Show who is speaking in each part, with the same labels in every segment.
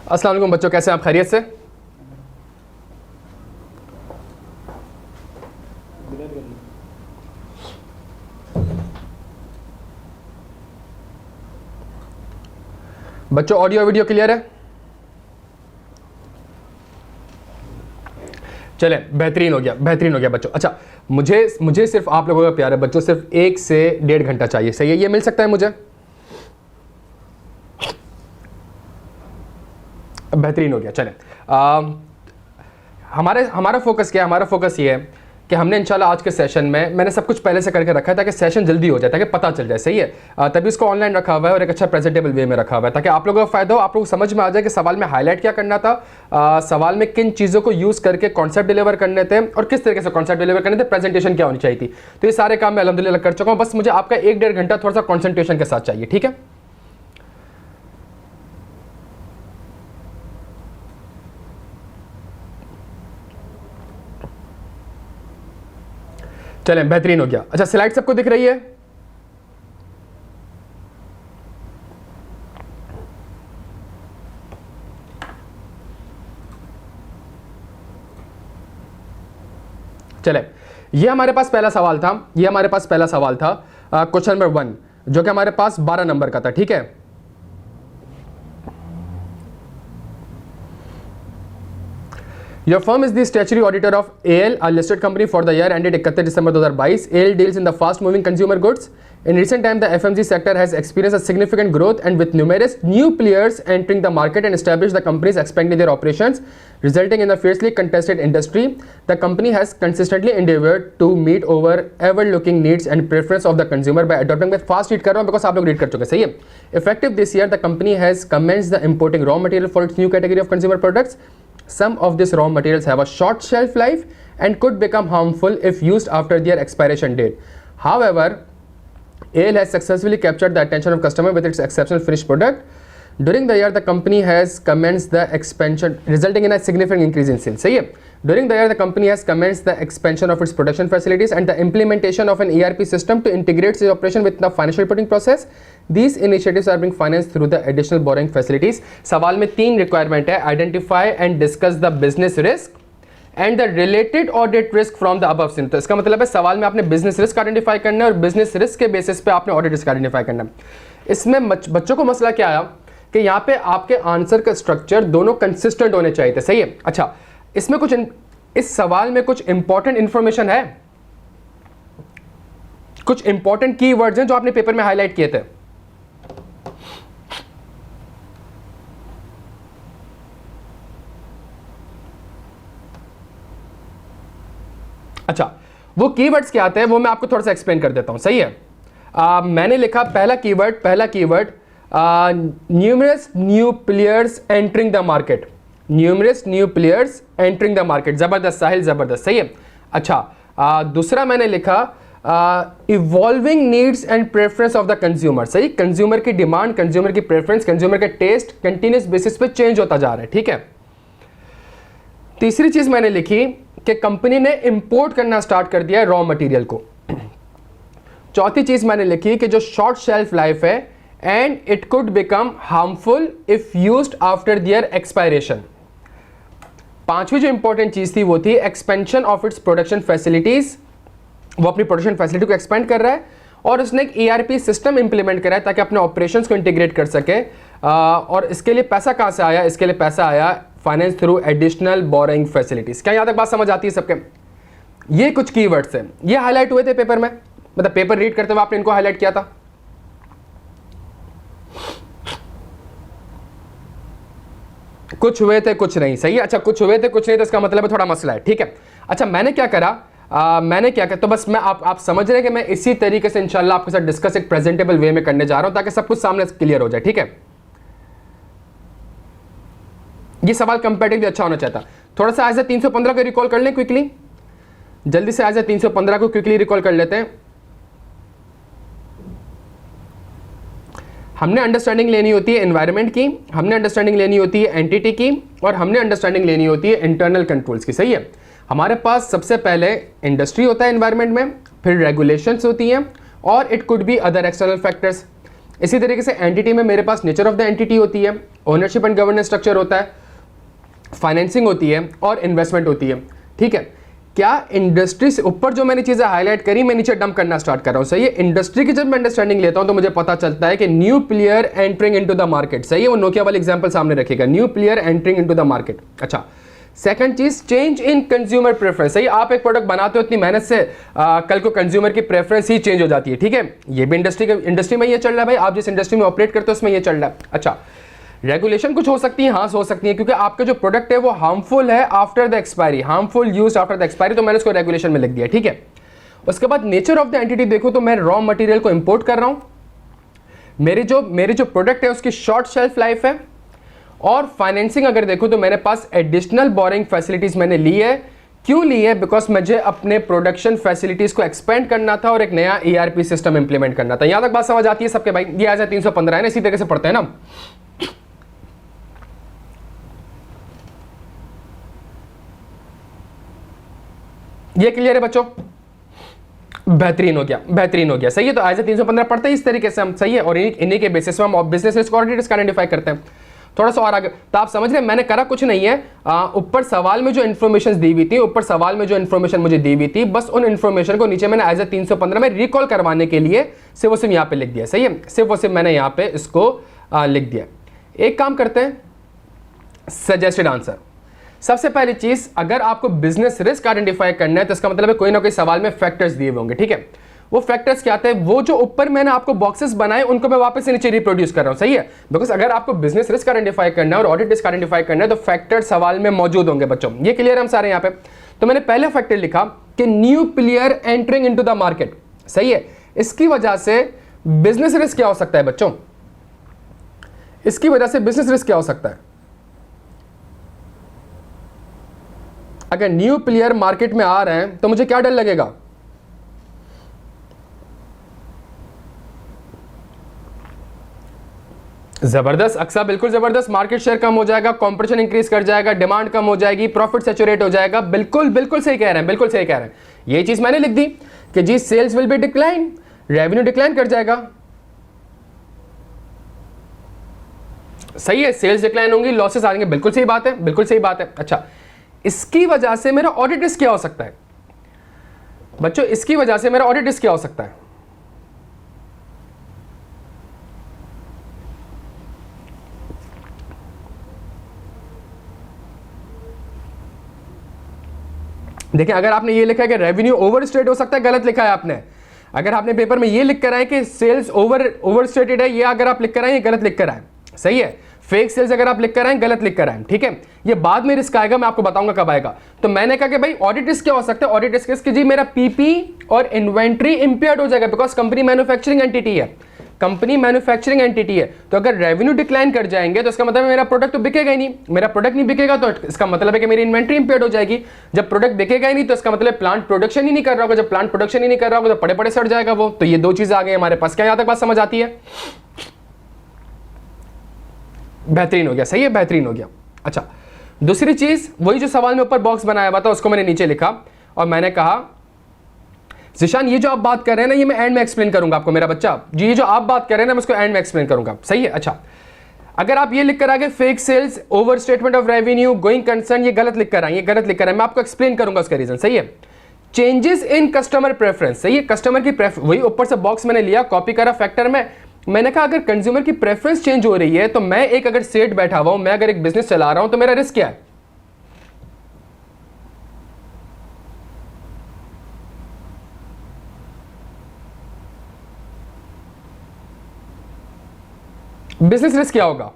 Speaker 1: अस्सलाम वालेकुम बच्चों, कैसे हैं आप? खैरियत से? बच्चों ऑडियो वीडियो क्लियर है? चले, बेहतरीन हो गया, बेहतरीन हो गया बच्चों। अच्छा, मुझे सिर्फ आप लोगों का प्यार है बच्चों, सिर्फ 1 से 1.5 घंटा चाहिए, सही है? ये मिल सकता है मुझे? बेहतरीन हो गया। चलें, हमारा फोकस क्या है? हमारा फोकस ये है कि हमने इंशाल्लाह आज के सेशन में, मैंने सब कुछ पहले से करके रखा है ताकि सेशन जल्दी हो जाए, ताकि पता चल जाए, सही है? तभी इसको ऑनलाइन रखा हुआ है और एक अच्छा प्रेजेंटेबल वे में रखा हुआ है ताकि आप लोगों का फ़ायदा हो, आप लोगों को समझ में आ जाए कि सवाल में हाईलाइट क्या करना था, सवाल में किन चीज़ों को यूज़ करके कॉन्सेप्ट डिलीवर करने थे और किस तरीके से कॉन्सेप्ट डिलीवर करने थे, प्रेजेंटेशन क्या होनी चाहिए थी। तो ये सारे काम मैं अल्हम्दुलिल्लाह कर चुका हूँ। बस मुझे आपका 1-1.5 घंटा थोड़ा सा कॉन्सेंट्रेशन के साथ चाहिए, ठीक है? चलें, बेहतरीन हो गया। अच्छा, स्लाइड सबको दिख रही है? चले, ये हमारे पास पहला सवाल था, ये हमारे पास पहला सवाल था क्वेश्चन नंबर 1, जो कि हमारे पास 12 नंबर का था, ठीक है? Your firm is the statutory auditor of AL, a listed company for the year ended 31 December 2022. AL deals in the fast-moving consumer goods. In recent times, the FMG sector has experienced a significant growth, and with numerous new players entering the market and established, the company is expanding their operations, resulting in a fiercely contested industry. The company has consistently endeavored to meet over ever-looking needs and preference of the consumer by adopting with fast read कर रहा हूँ because आप लोग read कर चुके, सही है? Effective this year, the company has commenced the importing raw material for its new category of consumer products. Some of these raw materials have a short shelf life and could become harmful if used after their expiration date. However, AL has successfully captured the attention of customers with its exceptional finished product. During the year, the company has commenced the expansion, resulting in a significant increase in sales. सही है? During the year, the company has commenced the expansion of its production facilities and the implementation of an ERP system to integrate its operation with the financial reporting process. These initiatives are being financed through the additional borrowing facilities. सवाल में 3 requirement है: identify and discuss the business risk and the related audit risk from the above scene. तो इसका मतलब है सवाल में आपने बिजनेस रिस्क आइडेंटिफाई करना है और बिजनेस रिस्क के बेसिस पे आपने ऑडिट रिस्क आइडेंटिफाई करना है। इसमें बच्चों को मसला क्या आया कि यहाँ पे आपके आंसर का स्ट्रक्चर दोनों कंसिस्टेंट होने चाहिए थे, सही है? अच्छा, इसमें कुछ इस सवाल में कुछ इंपॉर्टेंट इंफॉर्मेशन है, कुछ इंपॉर्टेंट कीवर्ड्स हैं जो आपने पेपर में हाईलाइट किए थे। अच्छा, वो कीवर्ड्स क्या आते हैं वो मैं आपको थोड़ा सा एक्सप्लेन कर देता हूं, सही है? मैंने लिखा पहला keyword numerous new players entering the market. Numerous new players entering the market, जबरदस्त साहिल, जबरदस्त, सही है? अच्छा, दूसरा मैंने लिखा evolving needs and preference of the consumer. सही, कंज्यूमर की डिमांड, कंज्यूमर की प्रेफरेंस, कंज्यूमर का टेस्ट कंटिन्यूस बेसिस पे चेंज होता जा रहा है, ठीक है? तीसरी चीज मैंने लिखी कि कंपनी ने इंपोर्ट करना स्टार्ट कर दिया है रॉ मटेरियल को। चौथी चीज मैंने लिखी कि जो शॉर्ट शेल्फ लाइफ है and it could become harmful if used after their expiration. पांचवी जो इंपॉर्टेंट चीज थी वो थी expansion of its production facilities. वो अपनी प्रोडक्शन फैसिलिटी को एक्सपेंड कर रहा है और उसने एक ERP सिस्टम इंप्लीमेंट करा है ताकि अपने ऑपरेशंस को इंटीग्रेट कर सके। और इसके लिए पैसा कहां से आया? इसके लिए पैसा आया finance through additional boring facilities. क्या यहां तक बात समझ आती है सबके? ये कुछ कीवर्ड्स हैं, ये हाईलाइट हुए थे पेपर में, मतलब पेपर रीड करते हुए आपने इनको हाईलाइट किया था। कुछ हुए थे कुछ नहीं, सही है? अच्छा, कुछ हुए थे कुछ नहीं, तो इसका मतलब है थोड़ा मसला है, ठीक है? अच्छा, मैंने क्या करा, तो बस मैं आप समझ रहे हैं कि मैं इसी तरीके से इंशाल्लाह आपके साथ डिस्कस एक प्रेजेंटेबल वे में करने जा रहा हूं ताकि सब कुछ सामने क्लियर हो जाए, ठीक है? ये सवाल कंपैरेटिवली अच्छा होना चाहता। थोड़ा सा आज 315 को रिकॉल कर लें क्विकली, जल्दी से आज 315 को क्विकली रिकॉल कर लेते हैं। हमने अंडरस्टैंडिंग लेनी होती है एनवायरनमेंट की, हमने अंडरस्टैंडिंग लेनी होती है एंटिटी की, और हमने अंडरस्टैंडिंग लेनी होती है इंटरनल कंट्रोल्स की, सही है? हमारे पास सबसे पहले इंडस्ट्री होता है एनवायरनमेंट में, फिर रेगुलेशंस होती हैं, और it could be other external factors. इसी तरीके से एंटिटी में मेरे पास नेचर ऑफ द एंटिटी होती है, ओनरशिप एंड गवर्नेंस स्ट्रक्चर होता है, फाइनेंसिंग होती है और इन्वेस्टमेंट होती है। ठीक है, क्या इंडस्ट्री से ऊपर जो मैंने चीजें हाईलाइट करी मैं नीचे डंप करना स्टार्ट कर रहा हूं। सही है, इंडस्ट्री की जब मैं अंडरस्टैंडिंग लेता हूं तो मुझे पता चलता है कि new player entering into the market. सही है, वो नोकिया वाली एग्जांपल सामने रखिएगा, new player entering into the market. अच्छा, सेकंड चीज, चेंज इन कंज्यूमर प्रेफरेंस। सही, आप एक प्रोडक्ट बनाते हो इतनी मेहनत से, कल को कंज्यूमर की प्रेफरेंस ही चेंज हो जाती है। ठीक है, ये भी इंडस्ट्री में ये चल रहा है भाई, आप जिस इंडस्ट्री में ऑपरेट करते हो उसमें ये चल रहा है। अच्छा, रेगुलेशन कुछ हो सकती है, हाँ हो सकती है, क्योंकि आपका जो प्रोडक्ट है वो हार्मफुल है after the expiry, harmful use after the expiry, तो मैंने उसको रेगुलेशन में लिख दिया। ठीक है, उसके बाद नेचर ऑफ द एंटिटी देखो तो मैं रॉ मटेरियल को इंपोर्ट कर रहा हूं, मेरे जो प्रोडक्ट है उसकी शॉर्ट शेल्फ लाइफ है, और फाइनेंसिंग अगर देखो तो मेरे पास एडिशनल बोरिंग फैसिलिटीज मैंने ली है। क्यों ली है? बिकॉज मुझे अपने प्रोडक्शन फैसिलिटीज को एक्सपेंड करना था और एक नया ERP सिस्टम इंप्लीमेंट करना था। यहां तक बात समझ आती है सबके भाई? ये आज 315 है ना, इसी तरीके से पढ़ते हैं ना। ये क्लियर है बच्चों? बेहतरीन हो गया, बेहतरीन हो गया। सही है, तो आज 315 पढ़ते हैं इस तरीके से हम। सही है, और इन्हीं के बेसिस में हम बिजनेस रिस्क और रिस्क आइडेंटिफाई करते हैं। थोड़ा सा और आगे, तो आप समझ रहे हैं मैंने करा कुछ नहीं है। ऊपर सवाल में जो इन्फॉर्मेशन दी हुई थी, ऊपर सवाल में जो इन्फॉर्मेशन मुझे दी हुई थी, बस उन इन्फॉर्मेशन को नीचे मैंने एज 315 में रिकॉल करवाने के लिए सिर्फ और सिर्फ यहाँ पे लिख दिया। सही है, सिर्फ और सिर्फ मैंने यहाँ पे इसको लिख दिया। एक काम करते हैं, सजेस्टेड आंसर। सबसे पहली चीज, अगर आपको बिजनेस रिस्क आइडेंटिफाई करना है तो इसका मतलब है कोई ना कोई सवाल में फैक्टर्स दिए हुए होंगे। ठीक है, वो फैक्टर्स क्या आते हैं? वो जो ऊपर मैंने आपको बॉक्सेस बनाए उनको मैं वापस से नीचे रिप्रोड्यूस कर रहा हूं। सही है, बिकॉज अगर आपको बिजनेस रिस्क आइडेंटिफाई करना है और ऑडिट रिस्क आइडेंटिफाई करना है तो फैक्टर सवाल में मौजूद होंगे बच्चों। ये क्लियर हम सारे यहाँ पे? तो मैंने पहले फैक्टर लिखा कि new player entering into the market. सही है, इसकी वजह से बिजनेस रिस्क क्या हो सकता है बच्चों? इसकी वजह से बिजनेस रिस्क क्या हो सकता है? अगर न्यू प्लेयर मार्केट में आ रहे हैं तो मुझे क्या डर लगेगा? जबरदस्त अक्सा, बिल्कुल जबरदस्त। मार्केट शेयर कम हो जाएगा, कंपटीशन इंक्रीज कर जाएगा, डिमांड कम हो जाएगी, प्रॉफिट सैचुरेट हो जाएगा। बिल्कुल बिल्कुल सही कह रहे हैं, बिल्कुल सही कह रहे हैं। ये चीज मैंने लिख दी कि जी sales will be decline, revenue decline कर जाएगा। सही है, सेल्स डिक्लाइन होंगी, लॉसेस आएंगे। बिल्कुल सही बात है, बिल्कुल सही बात है। अच्छा, इसकी वजह से मेरा ऑडिट रिस्क क्या हो सकता है बच्चों? इसकी वजह से मेरा ऑडिट रिस्क क्या हो सकता है? देखिए, अगर आपने ये लिखा है कि रेवेन्यू ओवरस्टेट हो सकता है, गलत लिखा है आपने। अगर आपने पेपर में ये लिख कर आए कि सेल्स ओवरस्टेटेड है, ये अगर आप लिख कर आए, ये गलत लिख कर आए। सही है, फेक सेल्स अगर आप लिख कर आए, गलत लिख कर आए। ठीक है, ये बाद में रिस्क आएगा, मैं आपको बताऊंगा कब आएगा। तो मैंने कहा कि भाई ऑडिट रिस्क क्या हो सकता है? ऑडिट रिस्क जी मेरा पीपी और इन्वेंट्री इंपेयर्ड हो जाएगा, बिकॉज कंपनी मैन्युफैक्चरिंग एंटिटी है, कंपनी मैन्युफैक्चरिंग एंटिटी है। तो अगर रेवेन्यू डिक्लाइन कर जाएंगे तो इसका मतलब मेरा प्रोडक्ट तो बिकेगा ही नहीं। मेरा प्रोडक्ट नहीं बिकेगा तो इसका मतलब है कि मेरी इन्वेंट्री इंपेयर्ड हो जाएगी। जब प्रोडक्ट बिकेगा ही नहीं तो इसका मतलब प्लांट प्रोडक्शन ही नहीं कर रहा होगा। जब प्लांट प्रोडक्शन ही नहीं कर रहा होगा तो पड़े पड़े सड़ जाएगा वो। तो ये दो चीजें आ गई हमारे पास। क्या यहां तक बात समझ आती है? बेहतरीन हो गया। सही है, बेहतरीन हो गया। अच्छा, दूसरी चीज, वही जो सवाल में ऊपर बॉक्स बनाया हुआ था उसको मैंने नीचे लिखा और मैंने कहा जिशान ये जो आप बात कर रहे हैं ना, ये मैं एंड में एक्सप्लेन करूंगा आपको मेरा बच्चा जी। ये जो आप बात कर रहे हैं ना, मैं उसको एंड में एक्सप्लेन करूंगा। सही है। अच्छा, अगर आप ये लिख कर आगे fake sales, over statement of revenue, going concern, ये गलत लिख कर आए, ये गलत लिख कर आए, मैं आपको एक्सप्लेन करूंगा उसका रीजन। सही है। चेंजेस इन कस्टमर प्रेफरेंस, सही है, कस्टमर की वही ऊपर से बॉक्स मैंने लिया, कॉपी करा फैक्टर में। मैंने कहा अगर कंज्यूमर की प्रेफरेंस चेंज हो रही है तो मैं एक अगर सेट बैठा हुआ हूं, मैं अगर एक बिजनेस चला रहा हूं तो मेरा रिस्क क्या है? बिजनेस रिस्क क्या होगा?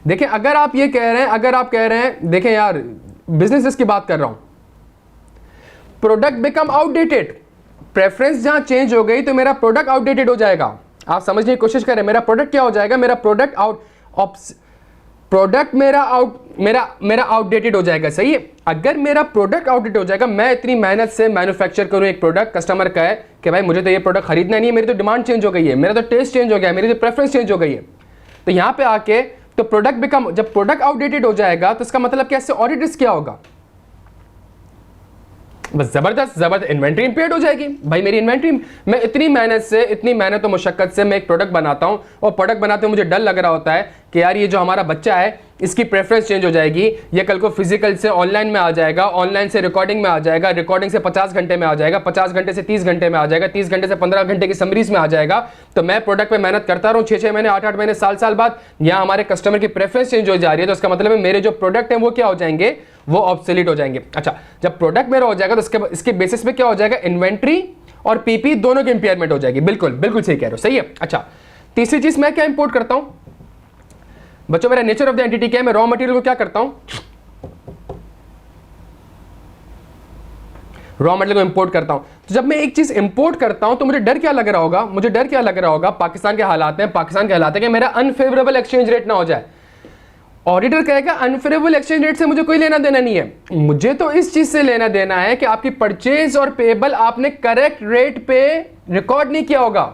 Speaker 1: देखें, अगर आप ये कह रहे हैं, अगर आप कह रहे हैं, देखें यार बिजनेस रिस्क की बात कर रहा हूं, प्रोडक्ट बिकम आउटडेटेड, प्रेफरेंस जहां चेंज हो गई तो मेरा प्रोडक्ट आउटडेटेड हो जाएगा। आप समझने की कोशिश करें, मेरा प्रोडक्ट क्या हो जाएगा? मेरा प्रोडक्ट मेरा आउटडेटेड हो जाएगा। सही है। अगर मेरा प्रोडक्ट आउटडेटेड हो जाएगा, मैं इतनी मेहनत से मैन्युफैक्चर करूं एक प्रोडक्ट, कस्टमर कहे कि भाई मुझे तो ये प्रोडक्ट खरीदना नहीं है, मेरी तो डिमांड चेंज हो गई है, मेरा तो टेस्ट चेंज हो गया है, मेरी तो प्रेफरेंस चेंज हो गई है, तो यहां पे आके तो प्रोडक्ट बिकम, जब प्रोडक्ट आउटडेटेड हो जाएगा तो इसका मतलब क्या, इससे ऑडिट रिस्क क्या होगा? बस जबरदस्त जबरदस्त इन्वेंट्री इंपेयर्ड हो जाएगी भाई। मेरी इन्वेंट्री, मैं इतनी मेहनत और मुशक्कत से मैं एक प्रोडक्ट बनाता हूं और प्रोडक्ट बनाते हुए मुझे डर लग रहा होता है कि यार ये जो हमारा बच्चा है इसकी प्रेफरेंस चेंज हो जाएगी, ये कल को फिजिकल से ऑनलाइन में आ जाएगा, ऑनलाइन से रिकॉर्डिंग में आ जाएगा, रिकॉर्डिंग से 50 घंटे में आ जाएगा, 50 घंटे से 30 घंटे में आ जाएगा, 30 घंटे से 15 घंटे की समरीज में आ जाएगा। तो मैं प्रोडक्ट पे मेहनत करता रहूं 6-6 महीने, 8-8 महीने, साल बाद, यहाँ हमारे कस्टमर की प्रेफरेंस चेंज हो जा रही है, तो इसका मतलब है मेरे जो प्रोडक्ट है वो क्या हो जाएंगे, वो ऑब्सोलीट हो जाएंगे। अच्छा, जब प्रोडक्ट मेरा हो जाएगा तो इसके बेसिस पे क्या हो जाएगा, इन्वेंट्री और पीपी दोनों की इंपेयरमेंट हो जाएगी। बिल्कुल बिल्कुल सही कह रहे हो, सही है। अच्छा, तीसरी चीज मैं क्या इंपोर्ट करता हूं बच्चों, मेरा नेचर ऑफ द एंटिटी क्या है, मैं रॉ मटेरियल को क्या करता हूं, रॉ मटेरियल को इंपोर्ट करता हूं। तो जब मैं एक चीज इंपोर्ट करता हूं तो मुझे डर क्या लग रहा होगा, मुझे डर क्या लग रहा होगा, पाकिस्तान के हालात हैं, पाकिस्तान के हालात है कि मेरा अनफेवरेबल एक्सचेंज रेट ना हो जाए। ऑडिटर कहेगा अनफेवरेबल एक्सचेंज रेट से मुझे कोई लेना देना नहीं है, मुझे तो इस चीज से लेना देना है कि आपकी परचेज और पेबल आपने करेक्ट रेट पे रिकॉर्ड नहीं किया होगा।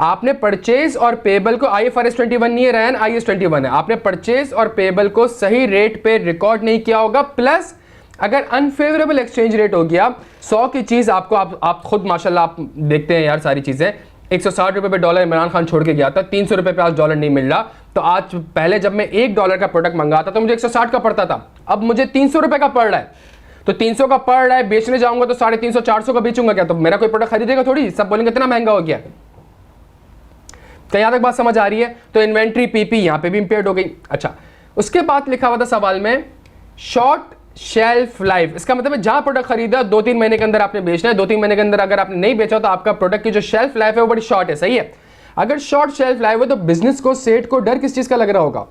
Speaker 1: आपने परचेज और पेबल को, IFRS 21 नहीं है रैन, IAS 21 है, आपने परचेज और पेबल को सही रेट पे रिकॉर्ड नहीं किया होगा। प्लस अगर अनफेवरेबल एक्सचेंज रेट हो गया, 100 की चीज आपको, आप खुद माशाल्लाह आप देखते हैं यार सारी चीजें, 160 रुपए पे डॉलर इमरान खान छोड़ के गया था, 300 रुपए पे आज डॉलर नहीं मिल रहा। तो आज पहले जब मैं $1 का प्रोडक्ट मंगाता तो मुझे 160 का पड़ता था, अब मुझे 300 रुपए का पड़ रहा है। तो 300 का पड़ रहा है, बेचने जाऊंगा तो 350 400 का बेचूंगा क्या, तो मेरा कोई प्रोडक्ट खरीदेगा थोड़ी, सब बोलेंगे इतना महंगा हो गया। क्या यहां तक बात समझ आ रही है? तो इन्वेंट्री पीपी यहां पे भी इंपेयर्ड हो गई। अच्छा, उसके बाद लिखा हुआ था सवाल में शॉर्ट शेल्फ लाइफ, इसका मतलब है जहां प्रोडक्ट खरीदा 2-3 महीने के अंदर आपने बेचना है, 2-3 महीने के अंदर अगर आपने नहीं बेचा तो आपका प्रोडक्ट की जो शेल्फ लाइफ है वो बड़ी शॉर्ट है, सही है। अगर शॉर्ट शेल्फ लाइफ है तो बिजनेस को, सेट को डर किस चीज का लग रहा होगा,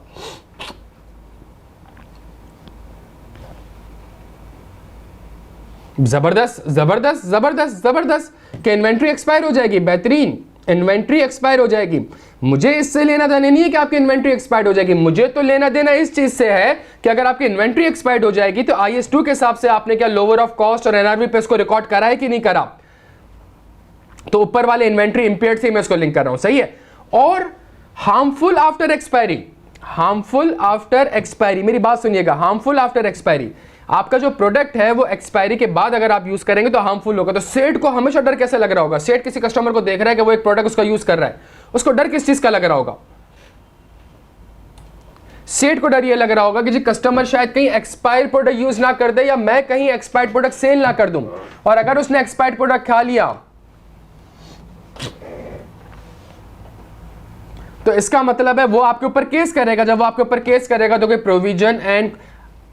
Speaker 1: जबरदस्त जबरदस्त जबरदस्त जबरदस्त कि इन्वेंट्री एक्सपायर हो जाएगी, बेहतरीन, इन्वेंट्री एक्सपायर हो जाएगी। मुझे इससे लेना देना नहीं है कि आपकी इन्वेंट्री एक्सपायर हो जाएगी, मुझे तो लेना देना इस चीज से है कि अगर आपकी इन्वेंट्री एक्सपायर हो जाएगी तो IAS 2 के हिसाब से आपने क्या लोअर ऑफ कॉस्ट और NRV पे इसको रिकॉर्ड करा है कि नहीं करा। तो ऊपर वाले इन्वेंट्री इंपेयर्ड से मैं इसको लिंक कर रहा हूं, सही है। और harmful after expiry, harmful after expiry, मेरी बात सुनिएगा, हार्मफुल आफ्टर एक्सपायरी, आपका जो प्रोडक्ट है वो एक्सपायरी के बाद अगर आप यूज करेंगे तो हार्मफुल होगा। तो सेठ को हमेशा डर कैसे लग रहा होगा, सेठ किसी कस्टमर को देख रहा है कि वो एक प्रोडक्ट उसका यूज कर रहा है, उसको डर किस चीज का लग रहा होगा, सेठ को डर ये लग रहा होगा कि जी कस्टमर शायद कहीं एक्सपायर्ड प्रोडक्ट यूज ना कर दे या मैं कहीं एक्सपायर्ड प्रोडक्ट सेल ना कर दूं, और अगर उसने एक्सपायर्ड प्रोडक्ट खा लिया तो इसका मतलब है वो आपके ऊपर केस करेगा। जब वो आपके ऊपर केस करेगा तो कोई प्रोविजन, एंड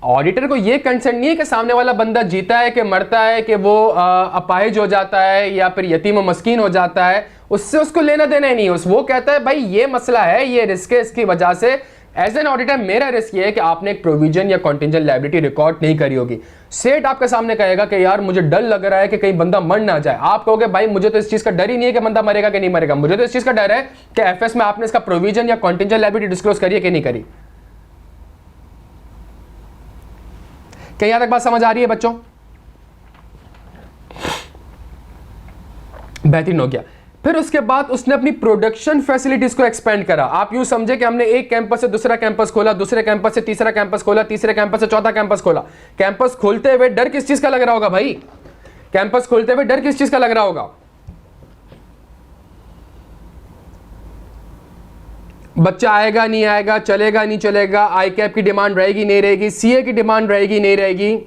Speaker 1: ऑडिटर को ये कंसर्न नहीं है कि सामने वाला बंदा जीता है कि मरता है, कि वो अपाहिज हो जाता है या फिर यतीम व मस्कीन हो जाता है, उससे उसको लेना देना ही नहीं है। वो कहता है भाई ये मसला है, ये रिस्क है, इसकी वजह से एज एन ऑडिटर मेरा रिस्क ये है कि आपने एक प्रोविजन या कॉन्टिजेंट लायबिलिटी रिकॉर्ड नहीं करी होगी। सेठ आपके सामने कहेगा कि यार मुझे डर लग रहा है कि कहीं बंदा मर ना जाए, आप कहोगे भाई मुझे तो इस चीज का डर ही नहीं है कि बंदा मरेगा कि नहीं मरेगा, मुझे तो इस चीज का डर है कि एफएस में आपने इसका प्रोविजन या कॉन्टिजेंट लायबिलिटी डिस्क्लोज करी है कि नहीं करी। क्या यहां तक बात समझ आ रही है बच्चों? बेहतरीन हो गया। फिर उसके बाद उसने अपनी प्रोडक्शन फैसिलिटीज को एक्सपेंड करा। आप यूं समझे कि हमने एक कैंपस से दूसरा कैंपस खोला, दूसरे कैंपस से तीसरा कैंपस खोला, तीसरे कैंपस से चौथा कैंपस खोला। कैंपस खोलते हुए डर किस चीज का लग रहा होगा भाई, कैंपस खोलते हुए डर किस चीज का लग रहा होगा, बच्चा आएगा नहीं आएगा, चलेगा नहीं चलेगा, आई कैप की डिमांड रहेगी नहीं रहेगी, सीए की डिमांड रहेगी नहीं रहेगी,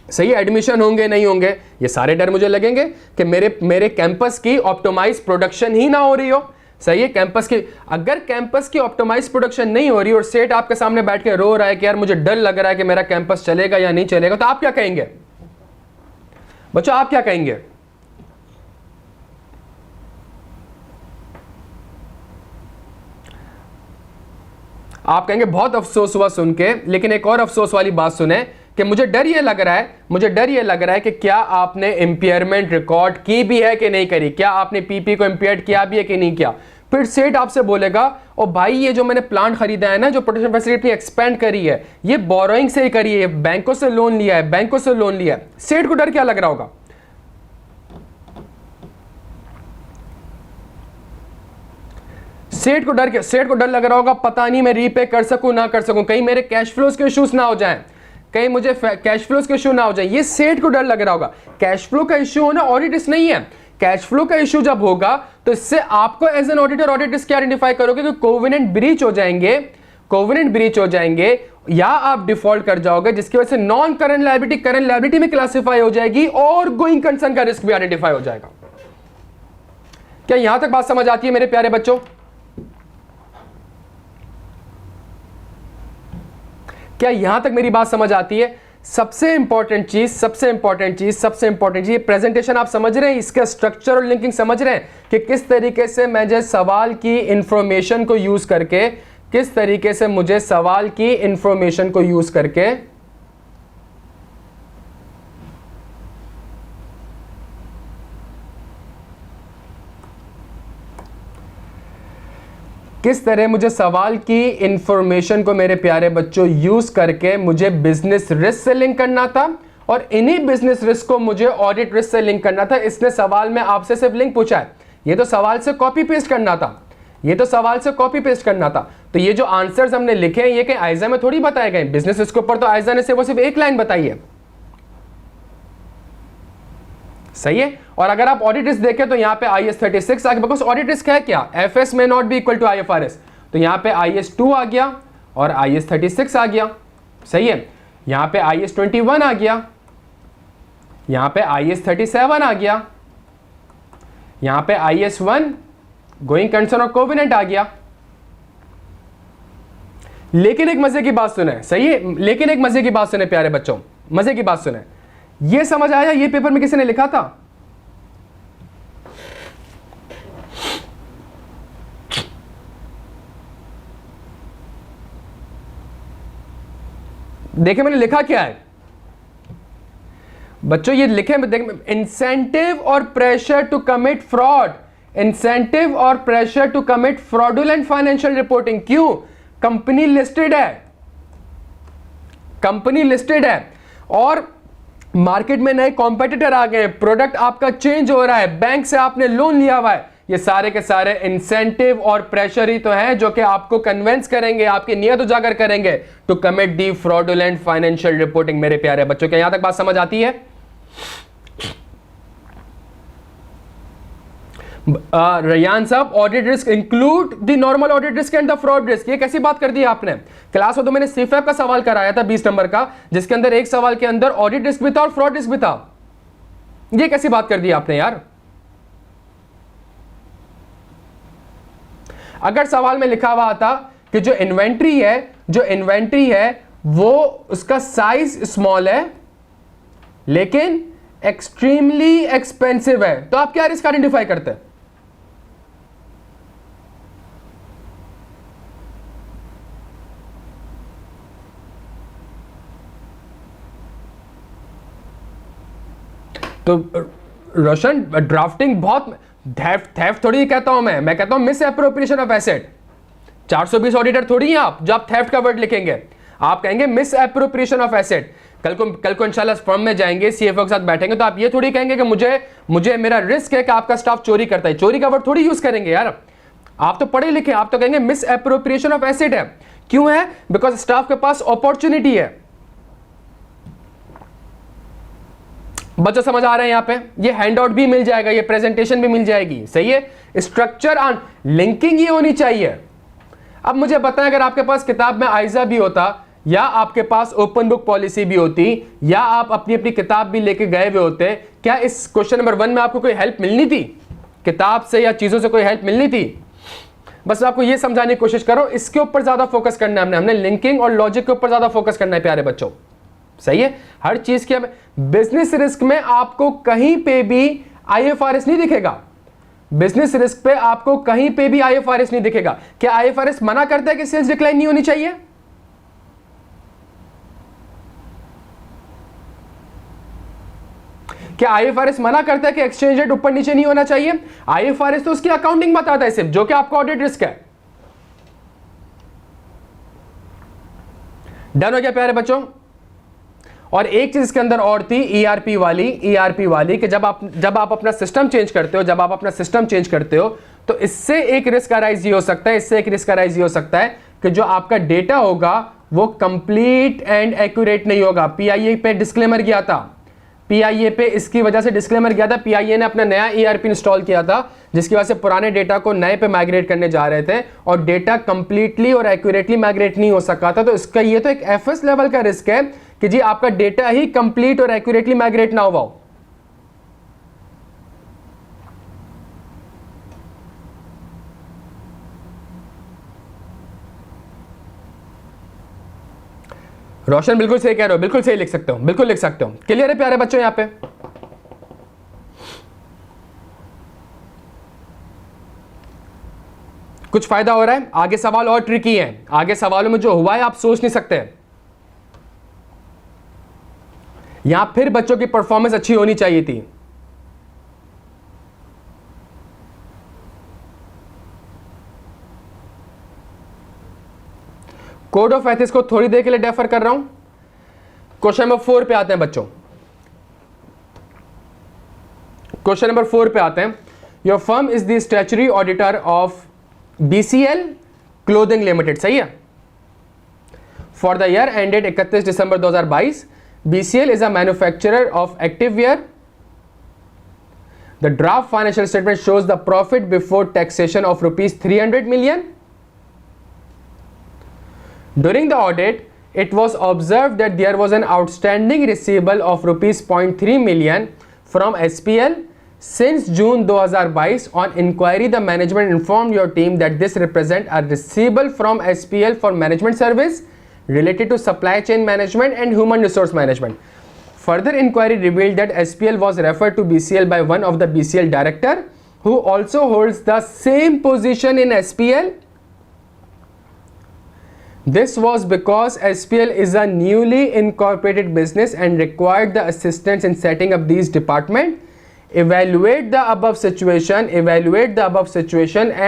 Speaker 1: सही एडमिशन होंगे नहीं होंगे, ये सारे डर मुझे लगेंगे कि मेरे कैंपस की ऑप्टिमाइज प्रोडक्शन ही ना हो रही हो। सही है, कैंपस की, अगर कैंपस की ऑप्टिमाइज प्रोडक्शन नहीं हो रही और सेठ आपके सामने बैठ के रो रहा है कि यार मुझे डर लग रहा है कि मेरा कैंपस चलेगा या नहीं चलेगा, तो आप क्या कहेंगे बच्चों, आप क्या कहेंगे? आप कहेंगे बहुत अफसोस हुआ सुन के, लेकिन एक और अफसोस वाली बात सुने कि मुझे डर ये लग रहा है, मुझे डर ये लग रहा है कि क्या आपने इंपेयरमेंट रिकॉर्ड की भी है कि नहीं करी, क्या आपने पीपी को इंपेयर्ड किया भी है कि नहीं किया। फिर सेठ आपसे बोलेगा ओ भाई ये जो मैंने प्लांट खरीदा है ना, जो प्रोडक्शन फैसिलिटी एक्सपेंड करी है, ये बोरोइंग से ही करी है, बैंकों से लोन लिया है, बैंकों से लोन लिया है। सेठ को डर क्या लग रहा होगा? सेठ को डर लग रहा होगा पता नहीं मैं रीपे कर सकूं ना कर सकूं, कहीं मेरे कैश फ्लोज के इश्यूज ना हो जाएं, कहीं मुझे कैश फ्लोज का इश्यू ना हो जाए, ये सेठ को डर लग रहा होगा। कैश फ्लो का इश्यू होना ऑडिट रिस्क नहीं है। कैश फ्लो का इश्यू जब होगा तो इससे आपको as an auditor audit risk क्या आइडेंटिफाई करोगे कि कोवेनेंट ब्रीच हो जाएंगे, कोवेनेंट ब्रीच हो जाएंगे, या आप डिफॉल्ट कर जाओगे जिसकी वजह से non current liability current liability में क्लासिफाई हो जाएगी और गोइंग कंसर्न का रिस्क भी आइडेंटिफाई हो जाएगा। क्या यहां तक बात समझ आती है मेरे प्यारे बच्चों? क्या यहां तक मेरी बात समझ आती है? सबसे इंपॉर्टेंट चीज प्रेजेंटेशन आप समझ रहे हैं, इसका स्ट्रक्चर और लिंकिंग समझ रहे हैं कि किस तरीके से मुझे सवाल की इंफॉर्मेशन को यूज करके, किस तरीके से मुझे सवाल की इंफॉर्मेशन को यूज करके किस तरह मुझे सवाल की इंफॉर्मेशन को मेरे प्यारे बच्चों यूज करके मुझे बिजनेस रिस्क से लिंक करना था और इन्हीं बिजनेस रिस्क को मुझे ऑडिट रिस्क से लिंक करना था। इसने सवाल में आपसे सिर्फ लिंक पूछा है, ये तो सवाल से कॉपी पेस्ट करना था, ये तो सवाल से कॉपी पेस्ट करना था। तो ये जो आंसर्स हमने लिखे हैं ये कहीं आइजा में थोड़ी बताए गए, बिजनेस रिस्क के ऊपर तो आइजा ने सिर्फ एक लाइन बताई है, सही है। और अगर आप ऑडिट रिस्क देखें तो यहां पे IS 36 आ गया, बिकॉज ऑडिट रिस्क है क्या, FS में not be equal to IFRS, तो यहां पे IS 2 आ गया और IS 36 आ गया, सही है। यहां पे IS 21 आ गया, यहां पे IS 37 आ गया, यहां पे IS 1 गोइंग कंसर्न और कोवेनेंट आ गया। लेकिन एक मजे की बात सुने, सही है, लेकिन एक मजे की बात सुने प्यारे बच्चों, मजे की बात सुने, ये समझ आया ये पेपर में किसी ने लिखा था? देखे मैंने लिखा क्या है बच्चों, ये लिखे इंसेंटिव और pressure to commit fraud, incentive और pressure to commit fraudulent financial reporting. क्यों? कंपनी लिस्टेड है, कंपनी लिस्टेड है और मार्केट में नए कॉम्पिटिटर आ गए, प्रोडक्ट आपका चेंज हो रहा है, बैंक से आपने लोन लिया हुआ है, ये सारे के सारे इंसेंटिव और प्रेशर ही तो है जो कि आपको कन्विंस करेंगे, आपकी नियत उजागर करेंगे to commit the fraudulent financial reporting. मेरे प्यारे बच्चों, क्या यहां तक बात समझ आती है? रैयान साहब, audit risk include the normal audit risk and the fraud risk, ये कैसी बात कर दी आपने? क्लास में तो मैंने सीफैप का सवाल कराया था 20 नंबर का, जिसके अंदर एक सवाल के अंदर ऑडिट रिस्क भी था और फ्रॉड रिस्क भी था, ये कैसी बात कर दी आपने यार? अगर सवाल में लिखा हुआ था कि जो इन्वेंट्री है वो उसका साइज स्मॉल है लेकिन एक्सट्रीमली एक्सपेंसिव है, तो आप क्या रिस्क आइडेंटिफाई करते हैं? तो रोशन, ड्राफ्टिंग बहुत थेफ्ट थोड़ी कहता हूं मैं कहता हूं miss appropriation of asset. 420 auditor थोड़ी हैं आप जो आप थेफ्ट का वर्ड लिखेंगे, आप कहेंगे मिस एप्रोप्रिएशन ऑफ एसेट। कल को इंशाल्लाह फर्म में जाएंगे, सीएफओ के साथ बैठेंगे तो आप ये थोड़ी कहेंगे कि मुझे मेरा रिस्क है कि आपका स्टाफ चोरी करता है, चोरी का वर्ड थोड़ी यूज करेंगे यार। आप तो पढ़े लिखे, आप तो कहेंगे मिस एप्रोप्रिएशन ऑफ एसेट है। क्यों है? बिकॉज स्टाफ के पास अपॉर्चुनिटी है। बच्चों समझ आ रहे हैं यहां पे? ये हैंडआउट भी मिल जाएगा, ये प्रेजेंटेशन भी मिल जाएगी, सही है। स्ट्रक्चर ऑन लिंकिंग ये होनी चाहिए। अब मुझे बताएं, अगर आपके पास किताब में आइजा भी होता या आपके पास ओपन बुक पॉलिसी भी होती या आप अपनी अपनी किताब भी लेके गए हुए होते, क्या इस क्वेश्चन नंबर 1 में आपको कोई हेल्प मिलनी थी? किताब से या चीजों से कोई हेल्प मिलनी थी? बस आपको यह समझाने की कोशिश करो, इसके ऊपर ज्यादा फोकस करना है हमने लिंकिंग और लॉजिक के ऊपर ज्यादा फोकस करना है प्यारे बच्चों, सही है। हर चीज के बिजनेस रिस्क में आपको कहीं पे भी IFRS नहीं दिखेगा, बिजनेस रिस्क पे आपको कहीं पे भी IFRS नहीं दिखेगा। क्या IFRS मना करता है कि सेल्स डिक्लाइन नहीं होनी चाहिए? क्या IFRS मना करता है कि एक्सचेंज रेट ऊपर नीचे नहीं होना चाहिए? IFRS तो उसकी अकाउंटिंग बताता है सिर्फ, जो कि आपका ऑडिट रिस्क है। डन हो गया प्यारे बच्चों? और एक चीज इसके अंदर और थी, ERP वाली कि जब आप अपना सिस्टम चेंज करते हो तो इससे एक रिस्क अराइज ये हो सकता है कि जो आपका डेटा होगा वो कंप्लीट एंड एक्यूरेट नहीं होगा। पीआईए पे डिस्क्लेमर किया था, पीआईए पे इसकी वजह से डिस्क्लेमर किया था। पीआईए ने अपना नया ईआरपी इंस्टॉल किया था जिसकी वजह से पुराने डेटा को नए पे माइग्रेट करने जा रहे थे और डेटा कंप्लीटली और एक्यूरेटली माइग्रेट नहीं हो सका था। तो इसका ये तो एक एफएस लेवल का रिस्क है कि जी आपका डेटा ही कंप्लीट और एक्यूरेटली माइग्रेट ना हुआ हो। रोशन बिल्कुल सही कह रहे हो, बिल्कुल सही लिख सकते हो, बिल्कुल लिख सकते हो। क्लियर है प्यारे बच्चों? यहां पे कुछ फायदा हो रहा है? आगे सवाल और ट्रिकी है, आगे सवालों में जो हुआ है आप सोच नहीं सकते। यहां फिर बच्चों की परफॉर्मेंस अच्छी होनी चाहिए थी। कोड ऑफ एथिक्स को थोड़ी देर के लिए डेफर कर रहा हूं। क्वेश्चन नंबर 4 पे आते हैं बच्चों, क्वेश्चन नंबर 4 पे आते हैं। Your firm is the statutory auditor of BCL clothing limited, सही है। For the year ended 31 December 2022, BCL is a manufacturer of active wear. The draft financial statement shows the profit before taxation of ₹300 million. During the audit, it was observed that there was an outstanding receivable of ₹0.3 million from SPL since June 2022. On inquiry, the management informed your team that this represents a receivable from SPL for management service related to supply chain management and human resource management. Further inquiry revealed that SPL was referred to BCL by one of the BCL director who also holds the same position in SPL. This was because SPL is a newly incorporated business and required the assistance in setting up these department. Evaluate the above situation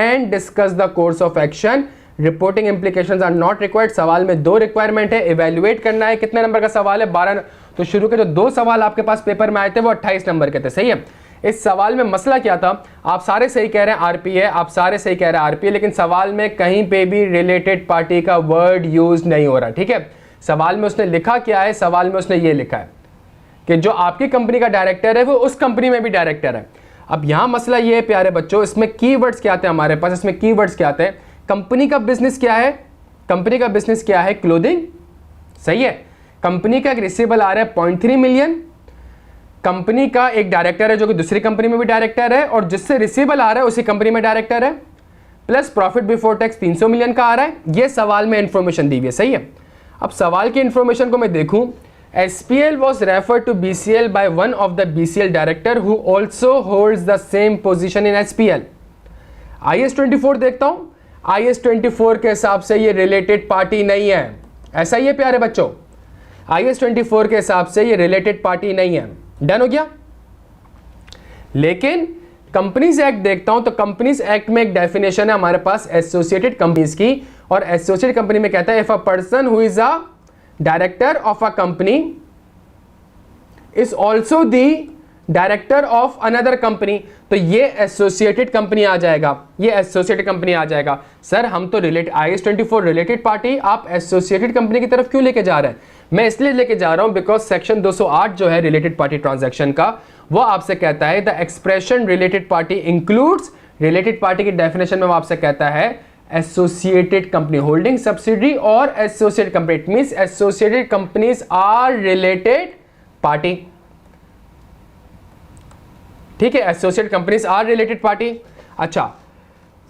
Speaker 1: and discuss the course of action. Reporting implications are not required. सवाल में 2 requirement है, evaluate करना है। कितने number का सवाल है? 12। तो शुरू के जो 2 सवाल आपके पास पेपर में आए थे वो 28 नंबर के थे, सही है। इस सवाल में मसला क्या था? आप सारे सही कह रहे हैं आरपी है, आप सारे सही कह रहे हैं आरपी है, लेकिन सवाल में कहीं पे भी रिलेटेड पार्टी का वर्ड यूज नहीं हो रहा, ठीक है। सवाल में उसने लिखा क्या है? सवाल में उसने ये लिखा है कि जो आपकी कंपनी का डायरेक्टर है वो उस कंपनी में भी डायरेक्टर है। अब यहां मसला ये है प्यारे बच्चों, इसमें कीवर्ड्स क्या आते हैं हमारे पास? इसमें कीवर्ड्स क्या आते हैं? कंपनी का बिजनेस क्या है? कंपनी का बिजनेस क्या है? क्लोथिंग, सही है। कंपनी का एक रिसीवेबल आ रहा है 0.3 मिलियन। कंपनी का एक डायरेक्टर है जो कि दूसरी कंपनी में भी डायरेक्टर है और जिससे रिसीवेबल आ रहा है उसी कंपनी में डायरेक्टर है, plus profit before tax 300 million का आ रहा है। ये सवाल में इंफॉर्मेशन दी हुई है, सही है। अब सवाल की इंफॉर्मेशन को मैं देखूं, SPL was referred to BCL by one of the BCL director who also holds the same position in SPL. IS-24 देखता हूं, IS-24 के हिसाब से ये रिलेटेड पार्टी नहीं है, ऐसा ही है प्यारे बच्चों। IS-24 के हिसाब से ये रिलेटेड पार्टी नहीं है। डन हो गया। लेकिन कंपनीज एक्ट देखता हूं तो कंपनीज एक्ट में एक डेफिनेशन है हमारे पास एसोसिएटेड कंपनीज की, और एसोसिएटेड कंपनी में कहता है if a person who is a director of a company is also the director of another company, तो ये एसोसिएटेड कंपनी आ जाएगा, ये एसोसिएटेड कंपनी आ जाएगा। सर हम तो IS-24 रिलेटेड पार्टी, आप एसोसिएटेड कंपनी की तरफ क्यों लेके जा रहे हैं? मैं इसलिए लेके जा रहा हूं बिकॉज सेक्शन 208 जो है रिलेटेड पार्टी ट्रांजैक्शन का, वो आपसे कहता है the expression related party includes, related party की डेफिनेशन में वो आपसे कहता है एसोसिएटेड कंपनी, होल्डिंग सब्सिडरी और associated company. It means associated companies are related party, ठीक है। Associated companies are related party. अच्छा,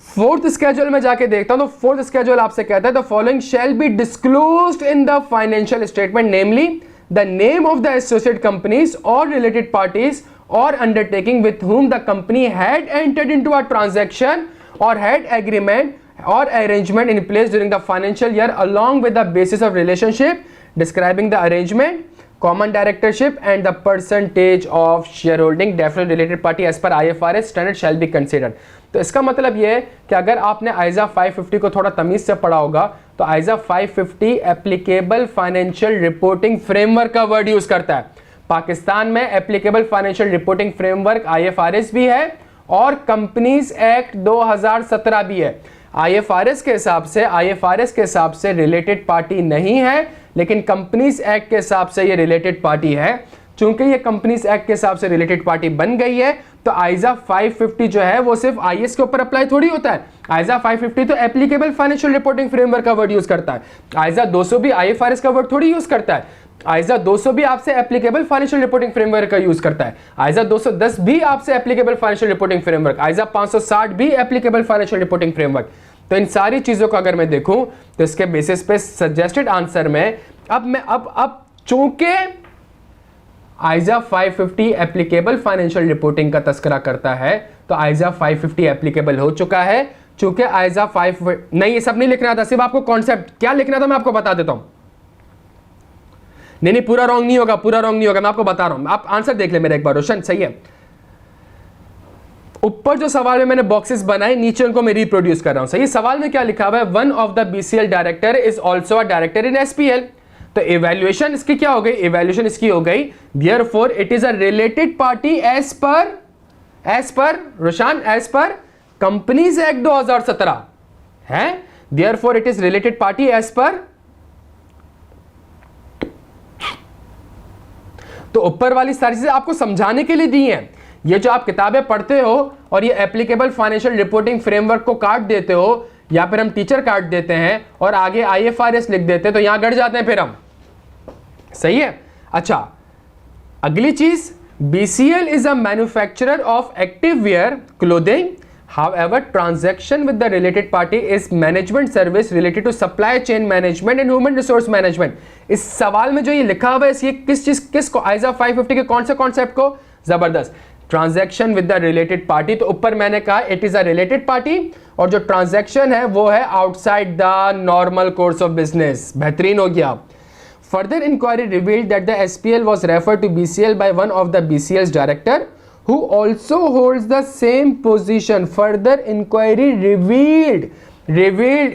Speaker 1: 4th स्केड्यूल में जाके देखता हूं तो 4th स्केड्यूल आपसे कहता है the following shall be disclosed in the financial statement, namely the name of the associated companies और रिलेटेड पार्टीज और undertaking with whom the company had entered into a transaction or had agreement or arrangement in place during the financial year, along with the basis of relationship describing the arrangement, common directorship and the percentage of shareholding. Definitely related party as per IFRS standard shall be considered. तो इसका मतलब ये है कि अगर आपने आइजा 550 को थोड़ा तमीज से पढ़ा होगा तो आइजा 550 एप्लीकेबल फाइनेंशियल रिपोर्टिंग फ्रेमवर्क का वर्ड यूज करता है। पाकिस्तान में applicable financial reporting framework IFRS भी है और कंपनीज एक्ट 2017 भी है। IFRS के हिसाब से रिलेटेड पार्टी नहीं है, लेकिन कंपनीज एक्ट के हिसाब से ये रिलेटेड पार्टी है। चूंकि ये कंपनीज एक्ट के हिसाब से रिलेटेड पार्टी बन गई है, तो आइजा 550 जो है वो सिर्फ IAS के ऊपर अप्लाई थोड़ी होता है। आइजा 550 तो एप्लीकेबल फाइनेंशियल रिपोर्टिंग फ्रेमवर्क का वर्ड यूज करता है। आइजा 200 भी IFRS का वर्ड थोड़ी यूज करता है। आइजा 200 भी आपसे एप्लीकेबल फाइनेंशियल रिपोर्टिंग फ्रेमवर्क का यूज करता है। आइजा 210 भी आपसे एप्लीकेबल फाइनेंशियल रिपोर्टिंग फ्रेमवर्क, आइजा 560 भी एप्लीकेबल फाइनेंशियल रिपोर्टिंग फ्रेमवर्क। तो इन सारी चीजों को अगर मैं देखूं तो इसके बेसिस पे सजेस्टेड आंसर में अब चूंकि आइजा 550 एप्लीकेबल फाइनेंशियल रिपोर्टिंग का तस्करा करता है, तो आइजा 550 एप्लीकेबल हो चुका है। चूंकि आइजा 5 नहीं, ये सब नहीं लिखना था, सिर्फ आपको कॉन्सेप्ट क्या लिखना था मैं आपको बता देता हूं। नहीं, पूरा रॉन्ग नहीं होगा, पूरा रॉन्ग नहीं होगा, मैं आपको बता रहा हूं। आप आंसर देख ले मेरा एक बार रोशन, सही है। ऊपर जो सवाल में मैंने बॉक्सेस बनाए, नीचे उनको मैं रिप्रोड्यूस कर रहा हूं। सही, सवाल में क्या लिखा हुआ है, one of the BCL director is also a director in SPL। तो इवैल्यूएशन इसकी क्या हो गई, इवैल्यूएशन इसकी हो गई therefore it is a related party as per रोशन, एज पर कंपनीज एक्ट 2017 है। Therefore it is related party as per. तो ऊपर वाली सारी चीजें आपको समझाने के लिए दी हैं। ये जो आप किताबें पढ़ते हो और ये एप्लीकेबल फाइनेंशियल रिपोर्टिंग फ्रेमवर्क को काट देते हो, या फिर हम टीचर काट देते हैं और आगे IFRS लिख देते हैं, तो यहां गड़ जाते हैं फिर हम। सही है। अच्छा, अगली चीज, BCL is a manufacturer of active wear clothing, however transaction with the related party is management service related to supply chain management and human resource management। इस सवाल में जो ये लिखा हुआ है, ये किसको, आइजा 550 के कौन से कॉन्सेप्ट को, जबरदस्त, transaction with the related party. तो ऊपर मैंने कहा it is a related party, और जो ट्रांजैक्शन है वो है outside the normal course of business. बेहतरीन हो गया। Further inquiry revealed that the SPL was referred to BCL by one of the BCL's director who also holds the same position। Further inquiry revealed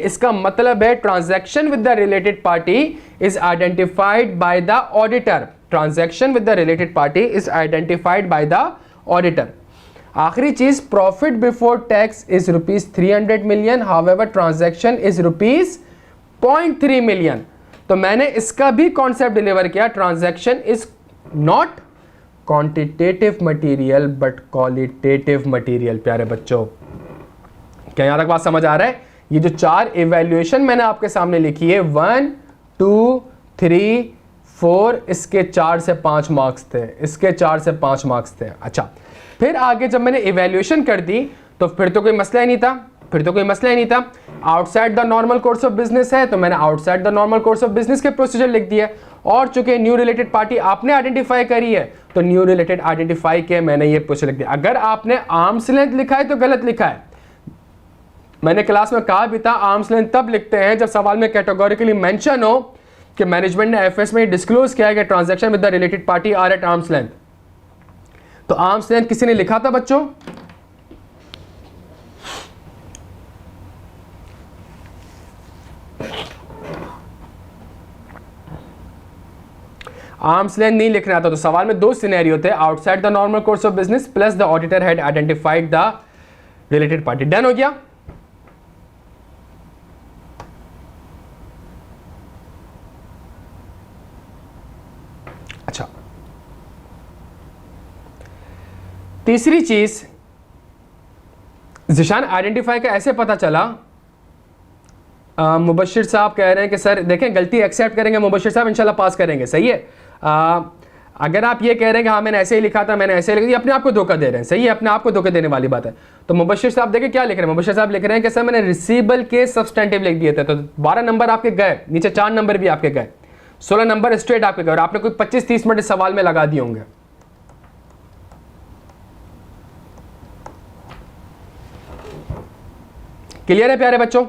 Speaker 1: इसका मतलब है transaction with the related party is identified by the auditor। Transaction with the related party is identified by the auditor। आखिरी चीज, profit before tax is rupees 300 million, however transaction is rupees 0.3 million। तो मैंने इसका भी concept deliver किया, transaction is not quantitative material but qualitative material. प्यारे बच्चों, क्या यहां तक बात समझ आ रहा है? ये जो 4 इवैल्यूएशन मैंने आपके सामने लिखी है, 1 2 3 4, इसके 4 से 5 मार्क्स थे, इसके 4 से 5 मार्क्स थे। अच्छा, फिर आगे जब मैंने इवैल्यूएशन कर दी तो फिर तो कोई मसला ही नहीं था, outside the normal course of business है, तो मैंने outside the normal course of business के प्रोसीजर लिख दिया। और चूंकि न्यू रिलेटेड पार्टी आपने आइडेंटिफाई करी है, तो न्यू रिलेटेड आइडेंटिफाई के मैंने ये प्रोसीजर लिख दिया। अगर आपने आर्म्स लेंथ लिखा है तो गलत लिखा है। मैंने क्लास में कहा भी था, आर्म्स लेंथ तब लिखते हैं जब सवाल में कैटेगोरिकली मेंशन हो कि मैनेजमेंट ने FS में डिस्क्लोज किया है कि transaction with the related party are at arms length. तो आर्म्स लेंथ किसी ने लिखा था बच्चों? आर्म्स लेंथ नहीं लिखना था। तो सवाल में 2 सिनेरियो थे, outside the normal course of business plus the auditor had identified the related party. Done हो गया। अच्छा, तीसरी चीज, जिशान आइडेंटिफाई का ऐसे पता चला, मुबशिर साहब कह रहे हैं कि सर देखें गलती एक्सेप्ट करेंगे मुबशिर साहब, इंशाल्लाह पास करेंगे। सही है। अगर आप ये कह रहे हैं कि हाँ मैंने ऐसे ही लिखा था, मैंने ऐसे लिखा, ये अपने आप को धोखा दे रहे हैं। सही है, अपने आप को धोखा देने वाली बात है। तो मुबशिर साहब देखें क्या लिख रहे हैं, मुबशिर साहब लिख रहे हैं कि सर मैंने रिसीवेबल के सब्सटेंटिव लिख दिए थे, तो 12 नंबर आपके गए, नीचे 4 नंबर भी आपके गए, 16 नंबर स्ट्रेट आपके गए, और आपने कोई 25-30 मिनट इस सवाल में लगा दिए होंगे। क्लियर है प्यारे बच्चों?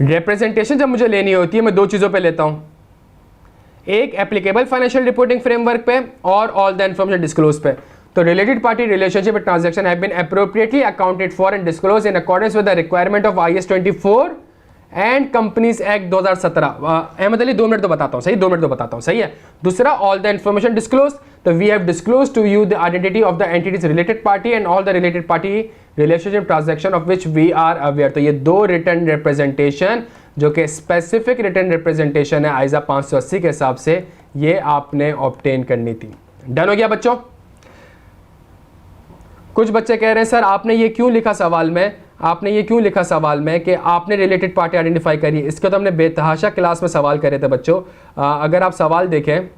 Speaker 1: रिप्रेजेंटेशन जब मुझे लेनी होती है, मैं 2 चीजों पे लेता हूं, एक एप्लीकेबल फाइनेंशियल रिपोर्टिंग फ्रेमवर्क पे और ऑल द इन्फॉर्मेशन डिस्क्लोज पे। तो related party relationship and transaction have been appropriately accounted for and disclose in accordance with the requirement of IAS 24 and companies act 2017। Ahmed Ali 2 minute तो बताता हूँ, सही, 2 minute तो बताता हूँ, सही है। दूसरा, ऑल द इन्फॉर्मेशन डिस्क्लोज, तो we have disclose to you the identity of the entities related party and all the related party relationship transaction of which we are aware. तो ये 2 रिटर्न रिप्रेजेंटेशन जो कि स्पेसिफिक रिटर्न रिप्रेजेंटेशन है आइजा 580 के हिसाब से, ये आपने ऑब्टेन करनी थी। डन हो गया बच्चों? कुछ बच्चे कह रहे हैं सर आपने ये क्यों लिखा सवाल में, आपने ये क्यों लिखा सवाल में कि आपने रिलेटेड पार्टी आइडेंटिफाई करी। इसके तो हमने बेतहाशा क्लास में सवाल करे थे बच्चों। अगर आप सवाल देखें,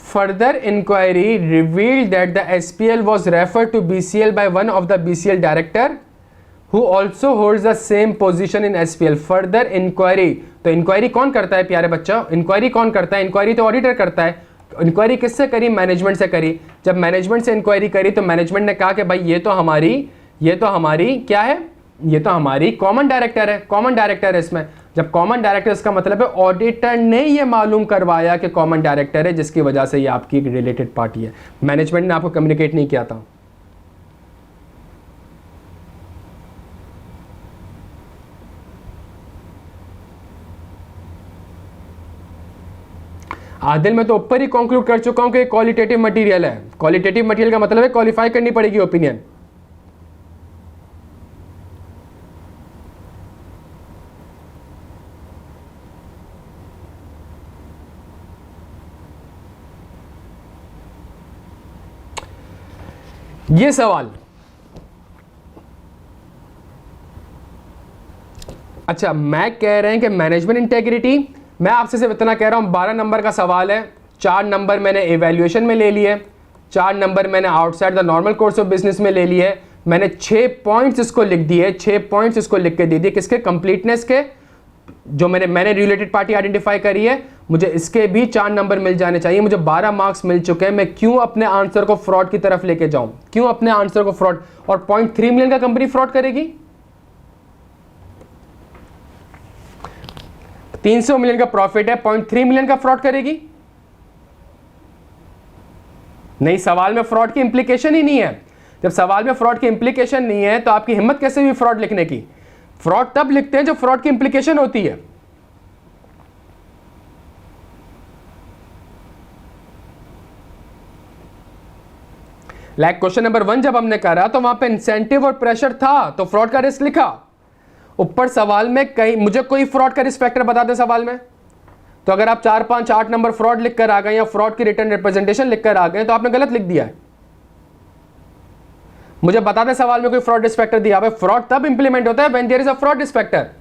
Speaker 1: further inquiry revealed that the SPL was referred to BCL by one of the BCL director who also holds the same position in SPL. Further inquiry, तो इंक्वायरी कौन करता है प्यारे बच्चों? इंक्वायरी कौन करता है? इंक्वायरी तो ऑडिटर करता है। इंक्वायरी किससे करी? मैनेजमेंट से करी। जब मैनेजमेंट से इंक्वायरी करी तो मैनेजमेंट ने कहा कि भाई ये तो हमारी क्या है, ये तो हमारी कॉमन डायरेक्टर है, कॉमन डायरेक्टर है इसमें। जब कॉमन डायरेक्टर, इसका मतलब है ऑडिटर ने ये मालूम करवाया कि कॉमन डायरेक्टर है, जिसकी वजह से ये आपकी रिलेटेड पार्टी है। मैनेजमेंट ने आपको कम्युनिकेट नहीं किया था। आदिल मैं तो ऊपर ही कंक्लूड कर चुका हूं कि क्वालिटेटिव मटेरियल है। क्वालिटेटिव मटेरियल का मतलब है क्वालिफाई करनी पड़ेगी ओपिनियन। ये सवाल, अच्छा मैं कह रहे हैं कि मैनेजमेंट इंटेग्रिटी, मैं आपसे सिर्फ इतना कह रहा हूं 12 नंबर का सवाल है। 4 नंबर मैंने इवैल्यूएशन में ले लिए, 4 नंबर मैंने outside the normal course of business में ले लिए। मैंने 6 पॉइंट्स इसको लिख दिए, 6 पॉइंट्स इसको लिख के दे दिए। किसके? कंप्लीटनेस के। जो मैंने रिलेटेड पार्टी आइडेंटिफाई करी है, मुझे इसके भी 4 नंबर मिल जाने चाहिए। मुझे 12 मार्क्स मिल चुके हैं। मैं क्यों अपने आंसर को फ्रॉड की तरफ लेके जाऊं? क्यों अपने आंसर को फ्रॉड? और 0.3 मिलियन का कंपनी फ्रॉड करेगी? 300 मिलियन का प्रॉफिट है, 0.3 मिलियन का फ्रॉड करेगी? नहीं, सवाल में फ्रॉड की इंप्लीकेशन ही नहीं है। जब सवाल में फ्रॉड की इंप्लीकेशन नहीं है तो आपकी हिम्मत कैसे हुई फ्रॉड लिखने की? फ्रॉड तब लिखते हैं जब फ्रॉड की इंप्लीकेशन होती है। लाइक क्वेश्चन नंबर 1 जब हमने करा तो वहां पे इंसेंटिव और प्रेशर था, तो फ्रॉड का रिस्क लिखा। ऊपर सवाल में कहीं मुझे कोई फ्रॉड का रिस्क फैक्टर बता दे सवाल में, तो अगर आप 4, 5, 8 नंबर फ्रॉड लिखकर आ गए या फ्रॉड की रिटर्न रिप्रेजेंटेशन लिखकर आ गए तो आपने गलत लिख दिया है। मुझे बता दे सवाल में कोई फ्रॉड रिस्क फैक्टर दिया। फ्रॉड तब इंप्लीमेंट होता है when there is a fraud risk factor.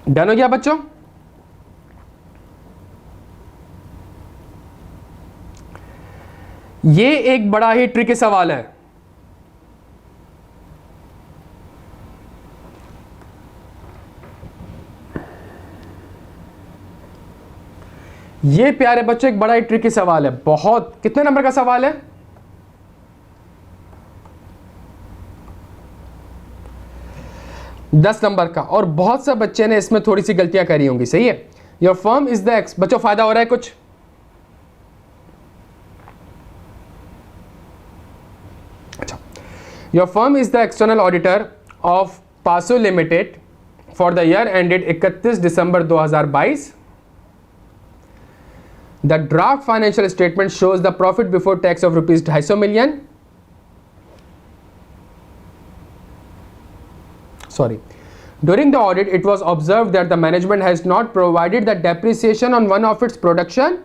Speaker 1: Done हो गया बच्चों? ये एक बड़ा ही ट्रिकी सवाल है। ये प्यारे बच्चों एक बड़ा ही ट्रिकी सवाल है। बहुत, कितने नंबर का सवाल है? दस नंबर का। और बहुत से बच्चे ने इसमें थोड़ी सी गलतियां करी होंगी, सही है। Your firm is the ex, बच्चों फायदा हो रहा है कुछ? अच्छा, your firm is the external auditor of Paso limited for the year ended 31 December 2022। The draft financial statement shows the profit before tax of rupees 250 million. Sorry. During the audit, it was observed that the management has not provided the depreciation on one of its production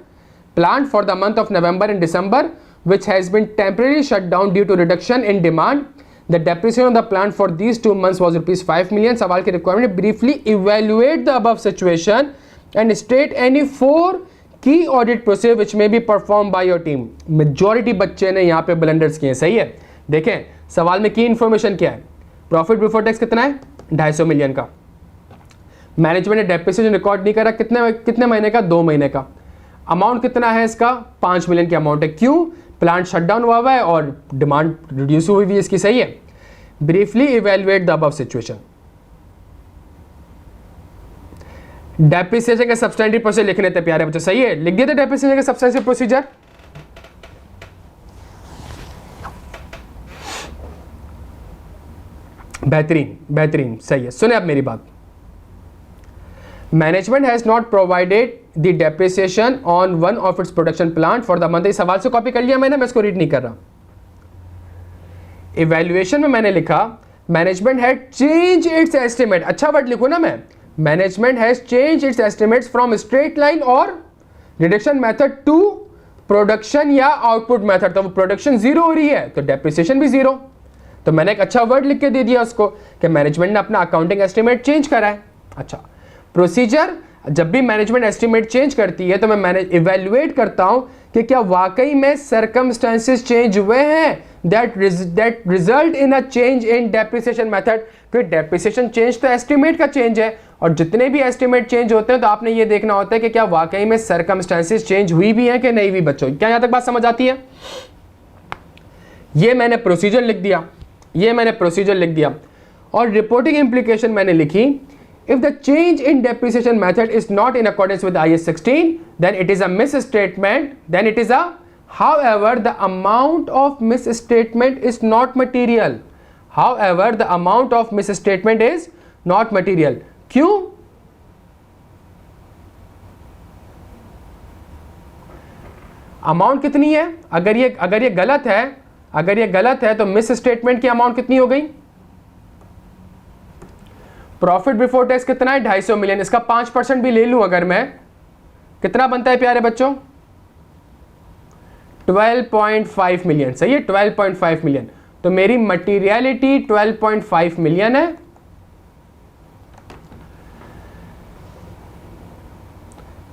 Speaker 1: plant for the month of November and December, which has been temporarily shut down due to reduction in demand. The depreciation of the plant for these 2 months was rupees 5 million. सवाल की requirement, briefly evaluate the above situation and state any 4 की audit process which में be perform by your team. Majority बच्चे ने यहां पे blunders किए, सही है। देखें सवाल में की इंफॉर्मेशन क्या है। प्रॉफिट बिफोर टैक्स कितना है? 250 मिलियन का। मैनेजमेंट ने डेप्रिसिएशन रिकॉर्ड नहीं करा, कितने महीने का? 2 महीने का। अमाउंट कितना है इसका? 5 मिलियन की अमाउंट है। क्यों? प्लांट शटडाउन हुआ है और डिमांड रिड्यूस हुई है इसकी, सही है। Briefly evaluate the above situation. Depreciation का सब्सटेंटिव प्रोसीजर लिखने थे प्यारे बच्चों, सही है, लिख दिए थे डेप्रिसिएशन का सब्सटेंटिव प्रोसीजर। बेहतरीन बेहतरीन, सही है। सुने आप मेरी बात। Management has not provided the depreciation on one of its production plant for the month. इस सवाल से कॉपी कर लिया मैंने, मैं इसको रीड नहीं कर रहा। इवैल्यूएशन में मैंने लिखा management had change it's estimate, अच्छा वर्ड लिखो ना मैं, management has change it's estimates from straight line और रिडक्शन मेथड टू प्रोडक्शन या आउटपुट मेथड। तो वो प्रोडक्शन जीरो हो रही है तो डेप्रिसिएशन भी जीरो। तो मैंने एक अच्छा वर्ड लिख के दे दिया उसको कि मैनेजमेंट ने अपना अकाउंटिंग एस्टिमेट चेंज करा है। अच्छा, प्रोसीजर, जब भी मैनेजमेंट एस्टिमेट चेंज करती है तो मैं इवैल्यूएट करता हूं कि क्या वाकई में सर्कमस्टेंसेस चेंज हुए हैं that result in a change in depreciation method. फिर डेप्रिसिएशन चेंज तो एस्टिमेट का चेंज है, और जितने भी एस्टिमेट चेंज होते हैं तो आपने ये देखना होता है कि क्या वाकई में सर्कमस्टेंसेस चेंज हुई भी हैं कि नहीं हुई। बच्चों क्या यहां तक बात समझ आती है? ये मैंने प्रोसीजर लिख दिया, ये मैंने प्रोसीजर लिख दिया, और रिपोर्टिंग इंप्लीकेशन मैंने लिखी। If the change in depreciation method is not in accordance with IAS 16, then it is a misstatement. Then it is a, however, the amount of misstatement is not material. However, the amount of misstatement is not material. क्यों? Amount कितनी है? अगर ये गलत है तो miss statement की amount कितनी हो गई? प्रॉफिट बिफोर टैक्स कितना है? 250 मिलियन। इसका 5% भी ले लूं अगर मैं, कितना बनता है प्यारे बच्चों? 12.5 मिलियन। सही है, 12.5 मिलियन। तो मेरी मटीरियलिटी 12.5 मिलियन है।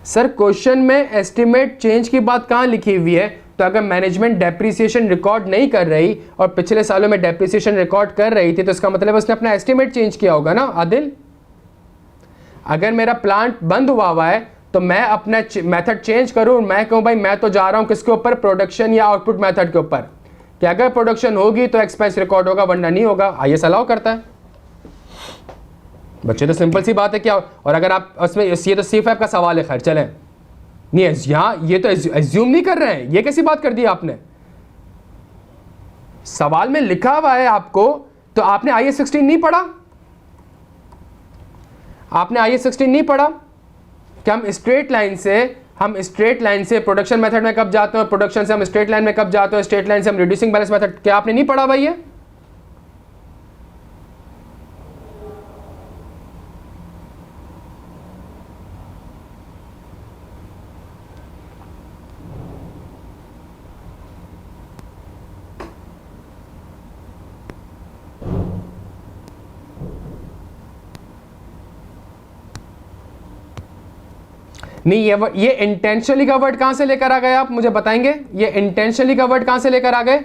Speaker 1: सर क्वेश्चन में एस्टिमेट चेंज की बात कहां लिखी हुई है? तो अगर मैनेजमेंट डेप्रिसिएशन रिकॉर्ड नहीं कर रही और पिछले सालों में डेप्रिसिएशन रिकॉर्ड कर रही थी तो इसका मतलब उसने अपना एस्टिमेट चेंज किया होगा ना आदिल। अगर मेरा प्लांट बंद हुआ है तो मैं अपना मेथड चेंज करूं, मैं कहूं भाई मैं तो जा रहा हूं किसके ऊपर? प्रोडक्शन या आउटपुट मेथड के ऊपर। कि अगर प्रोडक्शन होगी तो एक्सपेंस रिकॉर्ड होगा, वरना नहीं होगा। आईएएस अलाउ करता है बच्चे, तो सिंपल सी बात है क्या। और अगर आप उसमें, ये तो C5 का सवाल है, खैर चलें, नहीं यहां ये तो एज्यूम नहीं कर रहे हैं, ये कैसी बात कर दी आपने? सवाल में लिखा हुआ है आपको, तो आपने IAS 16 नहीं पढ़ा? आपने IAS 16 नहीं पढ़ा कि हम स्ट्रेट लाइन से प्रोडक्शन मेथड में कब जाते हैं, प्रोडक्शन से हम स्ट्रेट लाइन में कब जाते हैं, स्ट्रेट लाइन से हम रिड्यूसिंग बैलेंस मेथड, क्या आपने नहीं पढ़ा भाई? ये नहीं, ये इंटेंशनली का वर्ड कहां से लेकर आ गए आप, मुझे बताएंगे? ये इंटेंशनली का वर्ड कहां से लेकर आ गए?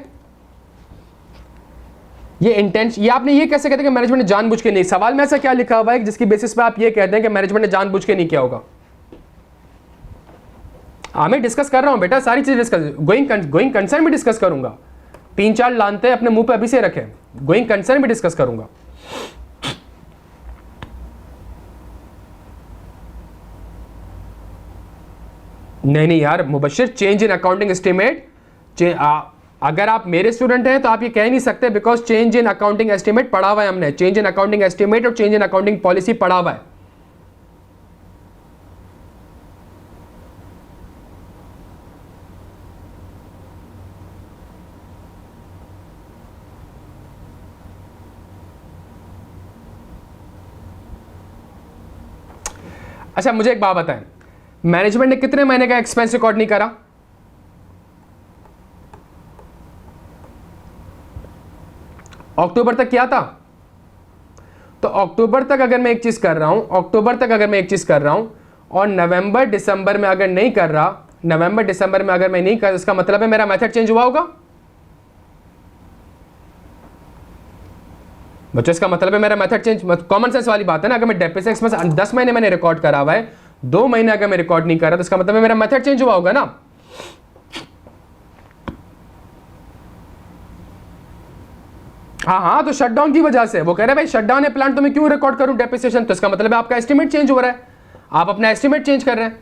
Speaker 1: ये आपने ये कैसे कहते हैं कि मैनेजमेंट ने जानबूझ के नहीं? सवाल में ऐसा क्या लिखा हुआ है जिसकी बेसिस पे आप ये कहते हैं कि मैनेजमेंट ने जानबूझ के नहीं किया होगा? मैं डिस्कस कर रहा हूं बेटा, सारी चीजें डिस्कस, गोइंग कंसर्न भी डिस्कस करूंगा। 3-4 लानते अपने मुंह पे अभी से रखें, गोइंग कंसर्न भी डिस्कस करूंगा। नहीं यार Mubashir, change in accounting estimate, अगर आप मेरे स्टूडेंट हैं तो आप ये कह नहीं सकते, because change in accounting estimate पढ़ा हुआ है हमने। चेंज इन अकाउंटिंग एस्टिमेट और चेंज इन अकाउंटिंग पॉलिसी पढ़ा हुआ है। अच्छा मुझे एक बात बताएं, मैनेजमेंट ने कितने महीने का एक्सपेंस रिकॉर्ड नहीं करा? अक्टूबर तक किया था। तो अक्टूबर तक अगर मैं एक चीज कर रहा हूं, और नवंबर दिसंबर में अगर नहीं कर रहा, इसका मतलब है मेरा मेथड चेंज हुआ होगा बच्चों। इसका मतलब है मेरा मेथड चेंज, कॉमन सेंस वाली बात है ना। अगर मैं डेप्रिसिएशन एक्सपेंस 10 महीने मैंने रिकॉर्ड करा हुआ है, 2 महीने अगर मैं रिकॉर्ड नहीं कर रहा तो इसका मतलब है मेरा मेथड चेंज हुआ होगा ना। हाँ हाँ, तो शटडाउन की वजह से वो कह रहे हैं भाई शटडाउन है प्लांट तो मैं क्यों रिकॉर्ड करूं डेप्रिसिएशन, तो इसका मतलब है आपका एस्टिमेट चेंज हो रहा है, आप अपना एस्टिमेट चेंज कर रहे हैं।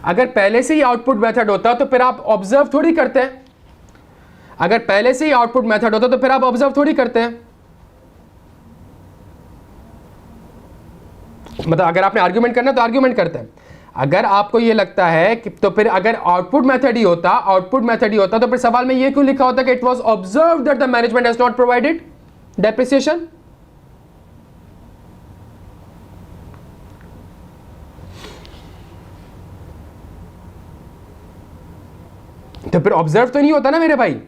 Speaker 1: अगर पहले से ही आउटपुट मेथड होता तो फिर आप ऑब्जर्व थोड़ी करते हैं, अगर पहले से ही आउटपुट मेथड होता तो फिर आप ऑब्जर्व थोड़ी करते हैं। मतलब अगर आपने आर्ग्यूमेंट करना तो आर्ग्यूमेंट करते हैं। अगर आपको ये लगता है कि तो फिर अगर आउटपुट मेथड ही होता तो फिर सवाल में ये क्यों लिखा होता कि it was observed that the management has not provided depreciation. तो फिर ऑब्जर्व तो नहीं होता ना मेरे भाई,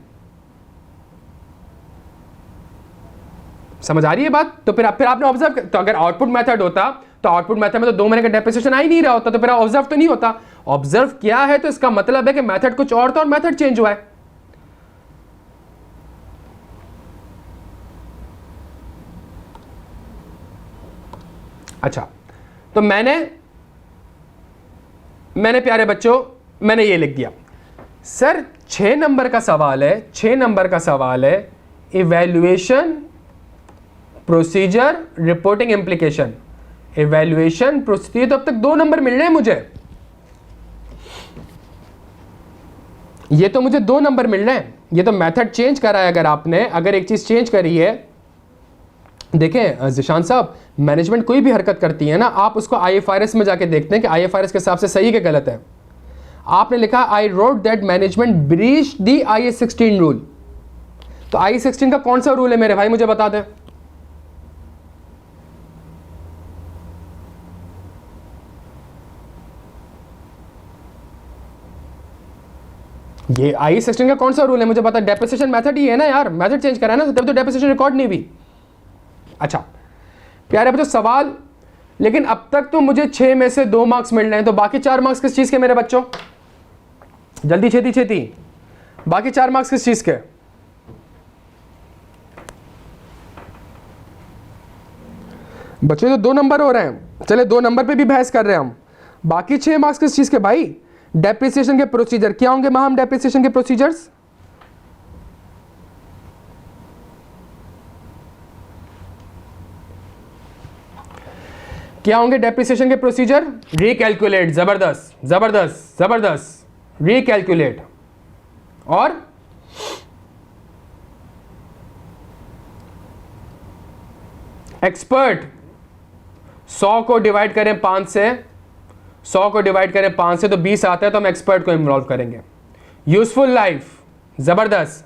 Speaker 1: समझ आ रही है बात। तो फिर आपने ऑब्जर्व, तो अगर आउटपुट मेथड होता तो आउटपुट मेथड में तो 2 महीने का डेप्रिसिएशन आ ही नहीं रहा होता, तो फिर ऑब्जर्व तो नहीं होता। ऑब्जर्व किया है तो इसका मतलब है कि मेथड कुछ और था और मेथड चेंज हुआ है। अच्छा, तो मैंने प्यारे बच्चों मैंने ये लिख दिया सर 6 नंबर का सवाल है, 6 नंबर का सवाल है evaluation procedure reporting implication. Evaluation procedure, तो अब तक 2 नंबर मिल रहे हैं मुझे, ये तो मुझे 2 नंबर मिल रहे हैं। ये तो मेथड चेंज करा है, अगर आपने अगर एक चीज चेंज करी है, देखें जिशान साहब, मैनेजमेंट कोई भी हरकत करती है ना, आप उसको आईएफआरएस में जाके देखते हैं कि आईएफआरएस के हिसाब से सही कि गलत है। आपने लिखा I wrote that management breach the IAS16 rule, तो IAS16 का कौन सा रूल है मेरे भाई, मुझे बता दें। ये IAS16 का कौन सा रूल है मुझे बता। डेप्रिसिएशन मेथड ही है ना यार, मेथड चेंज करा है ना, तब तो डेप्रिसिएशन रिकॉर्ड नहीं हुई। अच्छा प्यारे बच्चों सवाल, लेकिन अब तक तो मुझे 6 में से 2 मार्क्स मिल रहे हैं, तो बाकी 4 मार्क्स किस चीज के मेरे बच्चों, जल्दी छेती छेती, बाकी 4 मार्क्स किस चीज के। बच्चों तो 2 नंबर हो रहे हैं, चले 2 नंबर पे भी बहस कर रहे हैं हम। बाकी 6 मार्क्स किस चीज के भाई, डेप्रिसिएशन के प्रोसीजर। क्या होंगे हम डेप्रिसिएशन के प्रोसीजर्स, क्या होंगे डेप्रिसिएशन के प्रोसीजर। रिकैलकुलेट, जबरदस्त जबरदस्त जबरदस्त, रिकैलकुलेट और एक्सपर्ट। 100 को डिवाइड करें 5 से, 100 को डिवाइड करें 5 से तो 20 आता है, तो हम एक्सपर्ट को इन्वॉल्व करेंगे। यूजफुल लाइफ, जबरदस्त।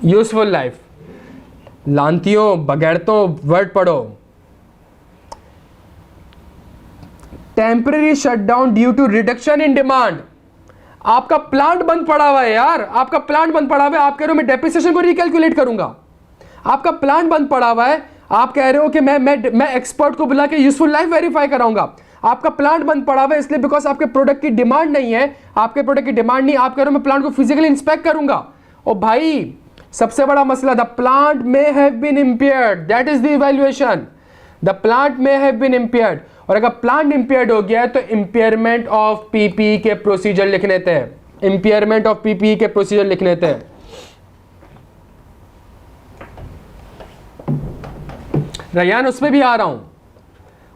Speaker 1: यूजफुल लाइफ, लांतियों बगैरतों वर्ड पढ़ो। Temporary shutdown due to reduction in demand. आपका प्लांट बंद पड़ा हुआ है यार, आपका प्लांट बंद पड़ा हुआ है, आप कह रहे हो मैं डेप्रिसिएशन को रिकैलकुलेट करूंगा। आपका प्लांट बंद पड़ा हुआ है, आप कह रहे हो कि मैं एक्सपर्ट को बुला के यूजफुल लाइफ वेरीफाई कराऊंगा। आपका प्लांट बंद पड़ा हुआ है इसलिए बिकॉज आपके प्रोडक्ट की डिमांड नहीं है, आपके प्रोडक्ट की डिमांड नहीं, आप कह रहे हो मैं प्लांट को फिजिकली इंस्पेक्ट करूंगा। ओ भाई सबसे बड़ा मसला, the plant may have been impaired, that is the evaluation. The plant may have been impaired, और अगर प्लांट इंपेयर्ड हो गया है तो इंपेयरमेंट ऑफ पीपीई के प्रोसीजर लिखने थे, इंपेयरमेंट ऑफ पीपीई के प्रोसीजर लिखने थे। रैयान उस पे भी आ रहा हूं,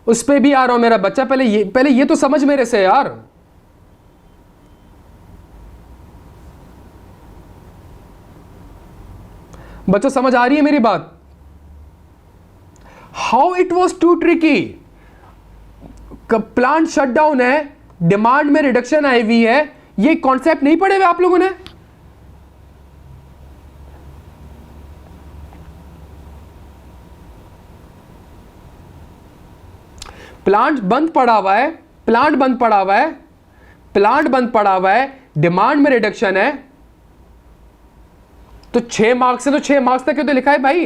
Speaker 1: उस पे भी आ रहा हूं मेरा बच्चा, पहले ये तो समझ मेरे से यार। बच्चों समझ आ रही है मेरी बात। How it was too tricky, plant shutdown है, डिमांड में रिडक्शन आई हुई है, ये कॉन्सेप्ट नहीं पढ़े हुए आप लोगों ने। प्लांट बंद पड़ा हुआ है, प्लांट बंद पड़ा हुआ है, प्लांट बंद पड़ा हुआ है, डिमांड में रिडक्शन है, तो 6 मार्क्स है तो 6 मार्क्स तक तो लिखा है भाई,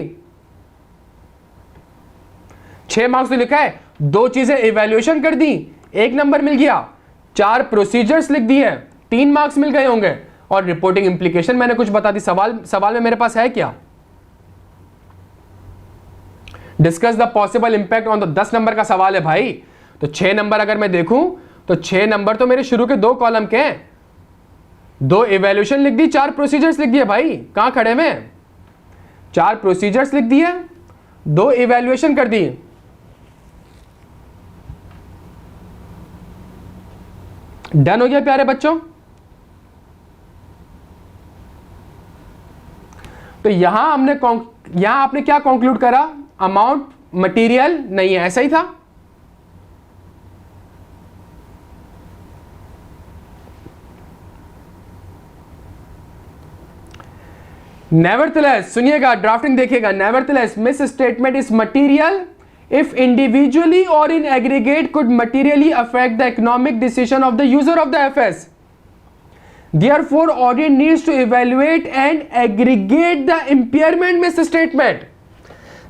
Speaker 1: 6 मार्क्स तो लिखा है। 2 चीजें इवैल्यूएशन कर दी, 1 नंबर मिल गया, 4 प्रोसीजर्स लिख दिए, 3 मार्क्स मिल गए होंगे, और रिपोर्टिंग इंप्लीकेशन मैंने कुछ बता दी। सवाल में मेरे पास है क्या, discuss the possible impact on the 10 number का सवाल है भाई। तो 6 नंबर अगर मैं देखूं तो 6 नंबर तो मेरे शुरू के 2 कॉलम के हैं, 2 इवैल्यूएशन लिख दी, 4 प्रोसीजर्स लिख दिए भाई, कहां खड़े में, 4 प्रोसीजर्स लिख दिए, 2 इवैल्यूएशन कर दी। डन हो गया प्यारे बच्चों। तो यहां आपने क्या कंक्लूड करा, अमाउंट मटेरियल नहीं है, ऐसा ही था। नेवरथलेस, सुनिएगा, ड्राफ्टिंग देखिएगा, nevertheless misstatement is material if individually or in aggregate could materially affect the economic decision of the user of the FS. Therefore, audit needs to evaluate and aggregate the impairment misstatement.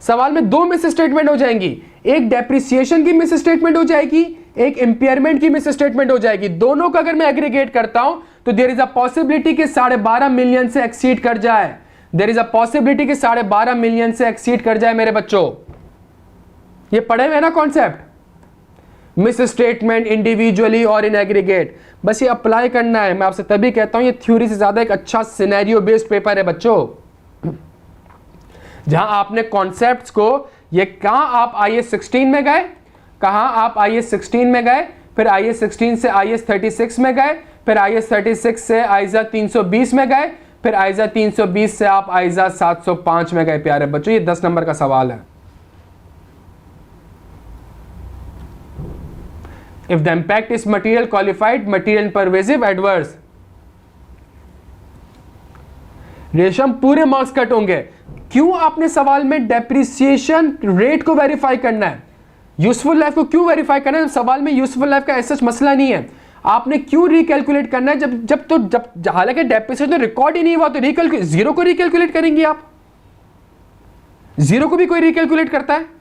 Speaker 1: सवाल में 2 miss statement हो जाएंगी, एक depreciation की miss statement हो जाएगी, एक impairment की मिस स्टेटमेंट हो जाएगी। दोनों का अगर मैं एग्रीगेट करता हूं तो देयर इज अ पॉसिबिलिटी कि 12.5 मिलियन से एक्सीड कर जाए, देयर इज अ पॉसिबिलिटी कि 12.5 मिलियन से एक्सीड कर जाए मेरे बच्चों। ये पढ़े हुए ना कॉन्सेप्ट, मिस स्टेटमेंट इंडिविजुअली और इन एग्रीगेट, बस ये अप्लाई करना है। मैं आपसे तभी कहता हूं ये थ्योरी से ज्यादा एक अच्छा सिनेरियो बेस्ड पेपर है बच्चों, जहां आपने कॉन्सेप्ट्स को, ये कहां आप IAS 16 में गए, कहां आप IAS 16 में गए, फिर IAS 16 से IAS 36 में गए, फिर IAS 36 से ISA 320 में गए, फिर ISA 320 से आप ISA 705 में गए प्यारे बच्चों। ये 10 नंबर का सवाल है। If the impact is material qualified, material pervasive, adverse, रेशम पूरे मार्क्स कट होंगे। क्यों आपने सवाल में डेप्रिसिएशन रेट को वेरीफाई करना है, यूजफुल लाइफ को क्यों वेरीफाई करना है? सवाल में यूजफुल लाइफ का ऐसा मसला नहीं है, आपने क्यों रिकैलकुलेट करना है? जब हालांकि डेप्रिसिएशन तो रिकॉर्ड ही नहीं हुआ तो जीरो को रिकैलकुलेट करेंगे आप? जीरो को भी कोई रिकैलकुलेट करता है?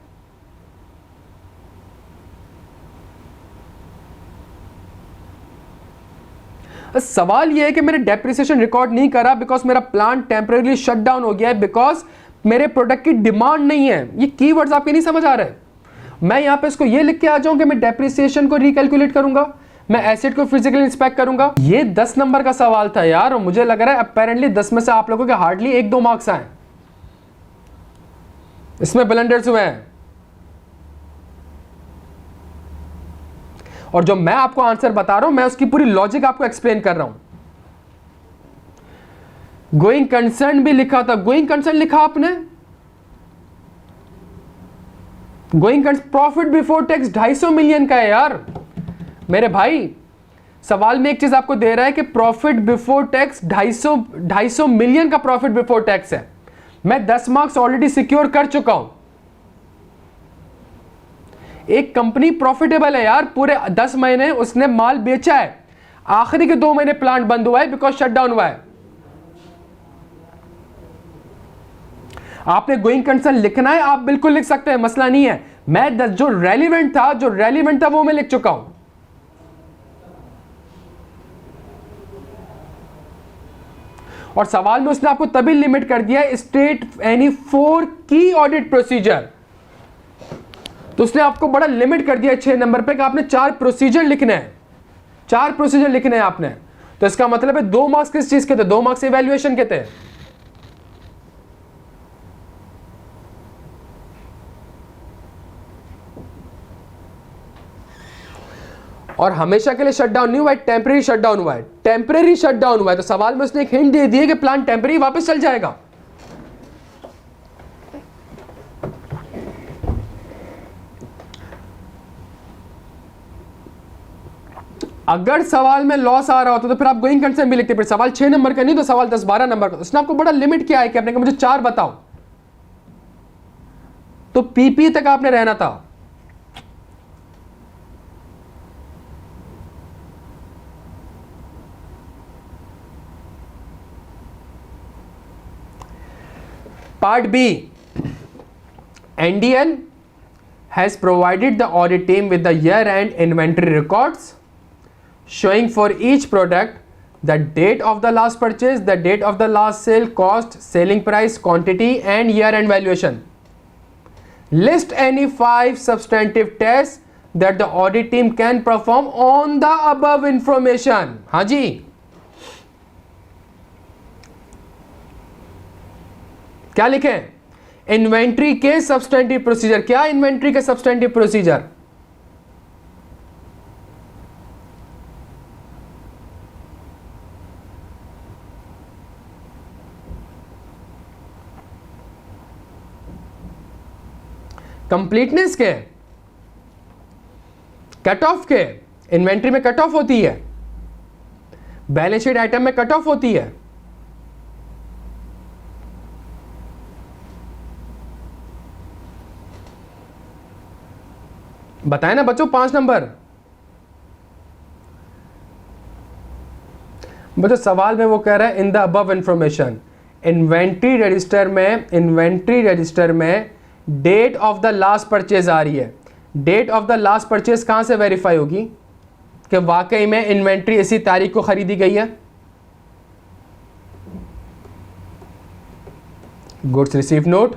Speaker 1: सवाल यह है कि मैंने डेप्रिसिएशन रिकॉर्ड नहीं करा बिकॉज मेरा प्लांट टेम्परेरी शट डाउन हो गया है, बिकॉज मेरे प्रोडक्ट की डिमांड नहीं है। ये कीवर्ड्स आपके नहीं समझ आ रहे। मैं यहां पे इसको ये लिख के आ जाऊं कि मैं डेप्रिसिएशन को रिकैलकुलेट करूंगा, मैं एसेट को फिजिकली इंस्पेक्ट करूंगा। ये 10 नंबर का सवाल था यार, और मुझे लग रहा है अपेरेंटली 10 में से आप लोगों के हार्डली 1-2 मार्क्स आए, इसमें ब्लंडर्स हुए हैं। और जो मैं आपको आंसर बता रहा हूं, मैं उसकी पूरी लॉजिक आपको एक्सप्लेन कर रहा हूं। गोइंग कंसर्न भी लिखा था, गोइंग कंसर्न लिखा आपने, going concern profit before tax 250 million का है यार मेरे भाई। सवाल में एक चीज आपको दे रहा है कि प्रॉफिट बिफोर टैक्स 250 मिलियन का प्रॉफिट बिफोर टैक्स है। मैं 10 मार्क्स ऑलरेडी सिक्योर कर चुका हूं। एक कंपनी प्रॉफिटेबल है यार, पूरे 10 महीने उसने माल बेचा है, आखिरी के 2 महीने प्लांट बंद हुआ है बिकॉज शटडाउन हुआ है। आपने गोइंग कंसर्न लिखना है, आप बिल्कुल लिख सकते हैं, मसला नहीं है। मैं जो रेलिवेंट था वो मैं लिख चुका हूं। और सवाल में उसने आपको तभी लिमिट कर दिया स्टेट एनी 4 की ऑडिट प्रोसीजर, तो उसने आपको बड़ा लिमिट कर दिया 6 नंबर पे कि आपने 4 प्रोसीजर लिखने हैं, 4 प्रोसीजर लिखने हैं आपने। तो इसका मतलब है 2 मार्क्स किस चीज के थे? 2 मार्क्स इवैल्यूएशन के थे। और हमेशा के लिए शटडाउन नहीं हुआ है, टेम्परेरी शटडाउन हुआ है, टेम्परेरी शटडाउन हुआ है। तो सवाल में उसने एक हिंट दे दी है कि प्लांट टेम्परेरी वापस चल जाएगा। अगर सवाल में लॉस आ रहा होता तो फिर आप गोइंग कंसर्न भी लिखते, फिर सवाल 6 नंबर का नहीं तो सवाल 10-12 नंबर का। उसने आपको बड़ा लिमिट किया है कि आपने कहा मुझे 4 बताओ, तो पीपी तक आपने रहना था। Part B, NDL has provided the audit team with the year-end inventory records showing for each product the date of the last purchase, the date of the last sale, cost, selling price, quantity and year-end valuation. List any 5 substantive tests that the audit team can perform on the above information. हाँ जी, क्या लिखे? Inventory के substantive procedure. क्या inventory के substantive procedure? Completeness के, cut off के. Inventory में cut off होती है, बैलेंस शीट आइटम में कट ऑफ होती है. बताए ना बच्चों 5 नंबर. बच्चों सवाल में वो कह रहा है in the above information. Inventory register में date of the last purchase आ रही है. Date of the last purchase कहां से वेरीफाई होगी कि वाकई में इन्वेंट्री इसी तारीख को खरीदी गई है? Goods receive note.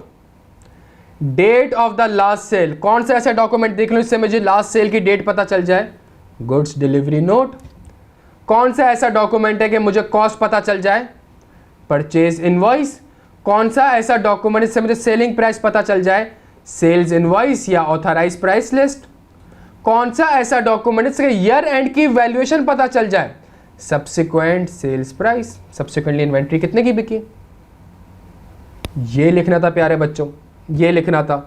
Speaker 1: Date of the last sale, कौन सा ऐसा डॉक्यूमेंट देख लो इससे मुझे लास्ट सेल की डेट पता चल जाए? Goods delivery note. कौन सा ऐसा डॉक्यूमेंट है कि मुझे कॉस्ट पता चल जाए? Purchase invoice. कौन सा ऐसा डॉक्यूमेंट इससे मुझे सेलिंग प्राइस पता चल जाए? सेल्स इनवॉइस या ऑथराइज प्राइस लिस्ट. कौन सा ऐसा डॉक्यूमेंट इससे ईयर एंड की वैल्यूएशन पता चल जाए? Subsequent sales price. Subsequently inventory कितने की बिकी? ये लिखना था प्यारे बच्चों, ये लिखना था.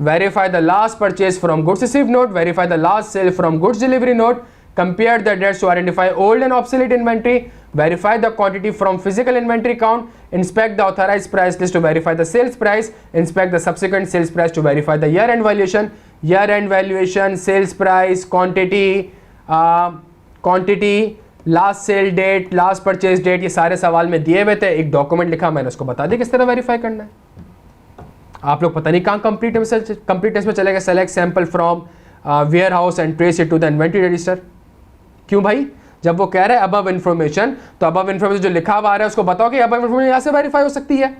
Speaker 1: Verify the last purchase from goods receive note, verify the last sale from goods delivery note, compare the dates to identify old and obsolete inventory, verify the quantity from physical inventory count, inspect the authorized price list to verify the sales price, inspect the subsequent sales price to verify the year-end valuation, sales price, quantity, last sale date, last purchase date. ये सारे सवाल में दिए हुए थे. एक document लिखा, मैंने उसको बता दिया किस तरह वेरीफाई करना है. आप लोग पता नहीं कहाँ कंप्लीटनेस में चले गए. Select sample from warehouse and trace it to the inventory register. क्यों भाई? जब वो कह रहा है अबव इन्फॉर्मेशन, तो अबव इन्फॉर्मेशन जो लिखा हुआ आ रहा है उसको बताओ कि अबव इन्फॉर्मेशन यहां से वेरीफाई हो सकती है.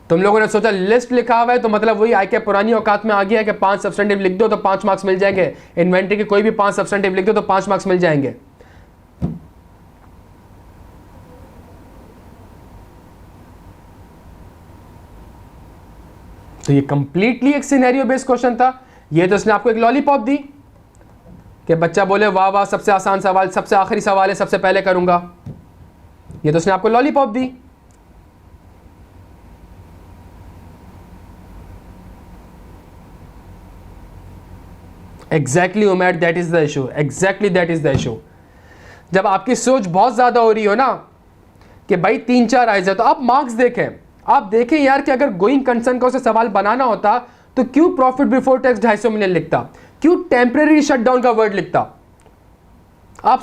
Speaker 1: तुम लोगों ने सोचा लिस्ट लिखा हुआ है तो मतलब वही आई के पुरानी औकात में आ गया है कि 5 सब्सटेंटिव लिख दो तो 5 मार्क्स मिल जाएंगे. इन्वेंट्री के कोई भी 5 सब्सटेंटिव लिख दो तो 5 मार्क्स मिल जाएंगे. तो ये कंप्लीटली एक सिनेरियो बेस्ड क्वेश्चन था. ये तो इसने आपको एक लॉलीपॉप दी कि बच्चा बोले वाह वाह सबसे आसान सवाल, सबसे आखिरी सवाल है, सबसे पहले करूंगा. ये तो उसने आपको lollipop the. Exactly Umair, that is the issue. Exactly that is the issue. जब आपकी सोच बहुत ज्यादा हो रही हो ना कि भाई 3-4 आए जाए, तो आप मार्क्स देखें. आप देखें यार कि अगर गोइंग कंसर्न का उसे सवाल बनाना होता तो क्यों प्रॉफिट बिफोर टैक्स 250 मिलियन लिखता, क्यों टेम्परेरी शटडाउन का वर्ड लिखता. आप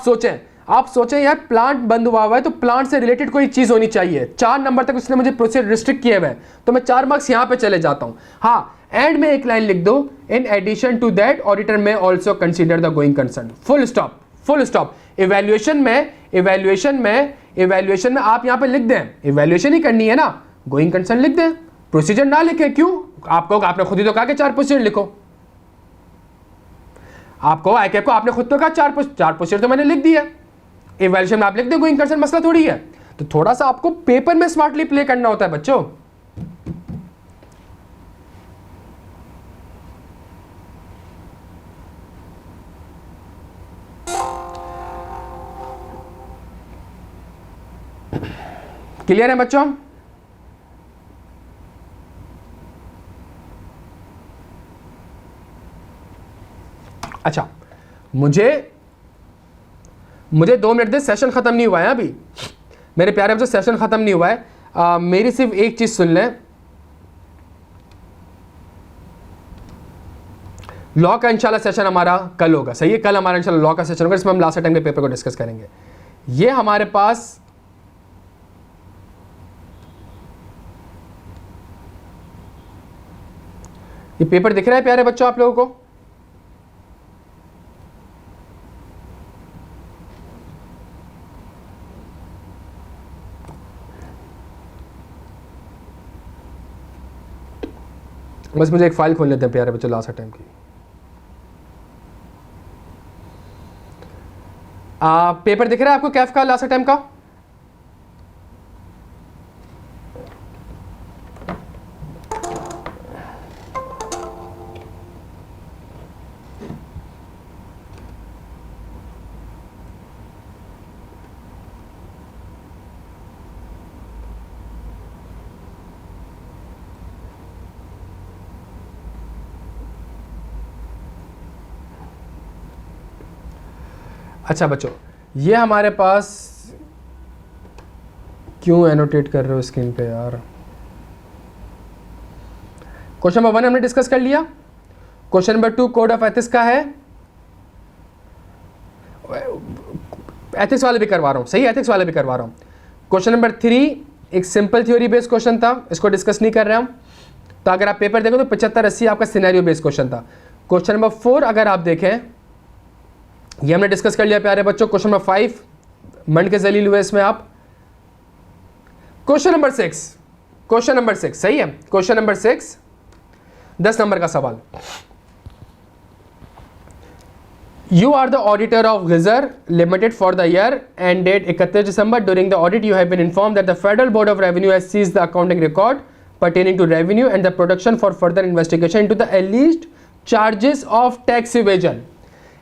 Speaker 1: सोचें यार प्लांट बंद हुआ है तो प्लांट से रिलेटेड कोई चीज होनी चाहिए. 4 नंबर तक उसने मुझे प्रोसीजर रिस्ट्रिक्ट किए हुए हैं तो मैं 4 मार्क्स यहां पे चले जाता हूं. हाँ, एंड में एक लाइन लिख दो, in addition to that auditor में also consider the going concern. Full stop, full stop. Evaluation में आप यहां पे लिख दें, इवैल्यूएशन ही करनी है ना, गोइंग कंसर्न लिख दें, प्रोसीजर ना लिखें. क्यों? आपने खुद ही तो कहा कि 4 प्रोसीजर लिखो. आपको आईकैप को आपने खुद तो कहा 4 प्रोसीजर तो मैंने लिख दिया. इवैल्यूएशन में आप लिख दें गोइंग कंसर्न, मसला थोड़ी है. तो थोड़ा सा आपको पेपर में स्मार्टली प्ले करना होता है बच्चों. क्लियर है बच्चों? अच्छा, मुझे 2 मिनट दे, सेशन खत्म नहीं हुआ है अभी मेरे प्यारे बच्चों, सेशन खत्म नहीं हुआ है. मेरी सिर्फ एक चीज सुन लें. लॉ का इंशाल्लाह सेशन हमारा कल होगा. सही है, कल हमारा इंशाल्लाह लॉ का सेशन होगा, इसमें हम लास्ट टाइम के पेपर को डिस्कस करेंगे. ये हमारे पास ये पेपर दिख रहा है प्यारे बच्चों आप लोगों को? बस मुझे एक फाइल खोल लेते हैं प्यारे बच्चों लास्ट टाइम की। पेपर दिख रहा है आपको कैफ का लास्ट टाइम का? अच्छा बच्चों, ये हमारे पास क्यों एनोटेट कर रहे हो स्क्रीन पे यार? क्वेश्चन नंबर 1 हमने डिस्कस कर लिया। Question number 2 code of ethics का है, एथिक्स वाले भी करवा रहा हूं, सही, एथिक्स वाले भी करवा रहा हूं। क्वेश्चन नंबर 3 एक सिंपल थ्योरी बेस्ड क्वेश्चन था, इसको डिस्कस नहीं कर रहे हम। तो अगर आप पेपर देखो तो 75-80 आपका सिनेरियो बेस्ड क्वेश्चन था। क्वेश्चन नंबर 4 अगर आप देखें, ये हमने डिस्कस कर लिया प्यारे बच्चों। क्वेश्चन नंबर 5 मंड के जलील हुए इसमें आप। क्वेश्चन नंबर 6 सही है। क्वेश्चन नंबर 6 10 नंबर का सवाल। You are the auditor of Gizar Limited for the year ended 31 December. During the audit, you have been informed that the Federal Board of Revenue has seized the accounting record pertaining to revenue and the production for further investigation into the alleged charges of tax evasion.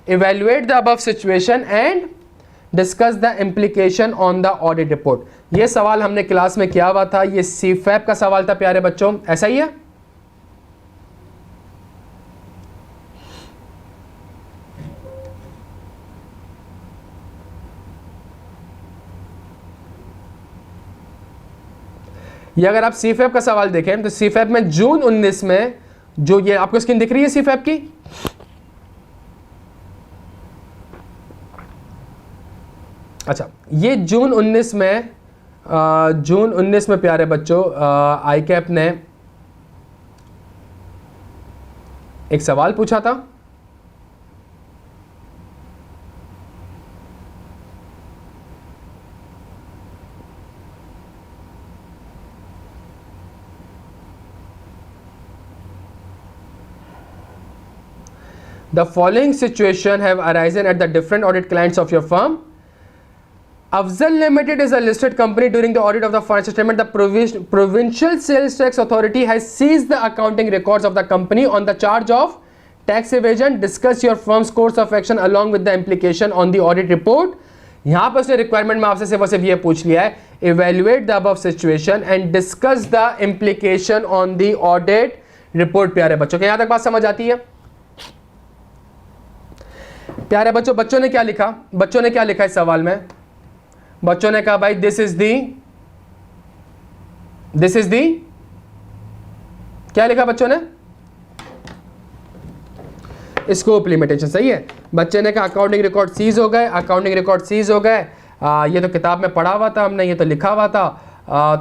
Speaker 1: Evaluate the above situation and discuss the implication on the audit report. ये सवाल हमने class में किया हुआ था, ये CFAP का सवाल था प्यारे बच्चों, ऐसा ही है। ये अगर आप CFAP का सवाल देखें तो CFAP में जून 19 में, जो ये आपको स्क्रीन दिख रही है CFAP की, अच्छा ये जून 19 में प्यारे बच्चों ICAP ने एक सवाल पूछा था। The following situation have arisen at the different audit clients of your firm. Afzal Limited is a listed company. During the audit of the financial statement, the Provincial Sales Tax Authority has seized the accounting records of the company on the charge of tax evasion. Discuss your firm's course of action along with the implication on the audit report. यहाँ पर उसने requirement में आपसे सिर्फ ये पूछ लिया है, evaluate the above situation and discuss the implication on the audit report। प्यारे बच्चों के यहाँ तक बात समझ आती है? प्यारे बच्चों, बच्चों ने क्या लिखा इस सवाल में? बच्चों ने कहा भाई दिस इज दी क्या लिखा बच्चों ने? स्कोप लिमिटेशन, सही है। बच्चे ने कहा अकाउंटिंग रिकॉर्ड सीज हो गए, ये तो किताब में पढ़ा हुआ था हमने, ये तो लिखा हुआ था,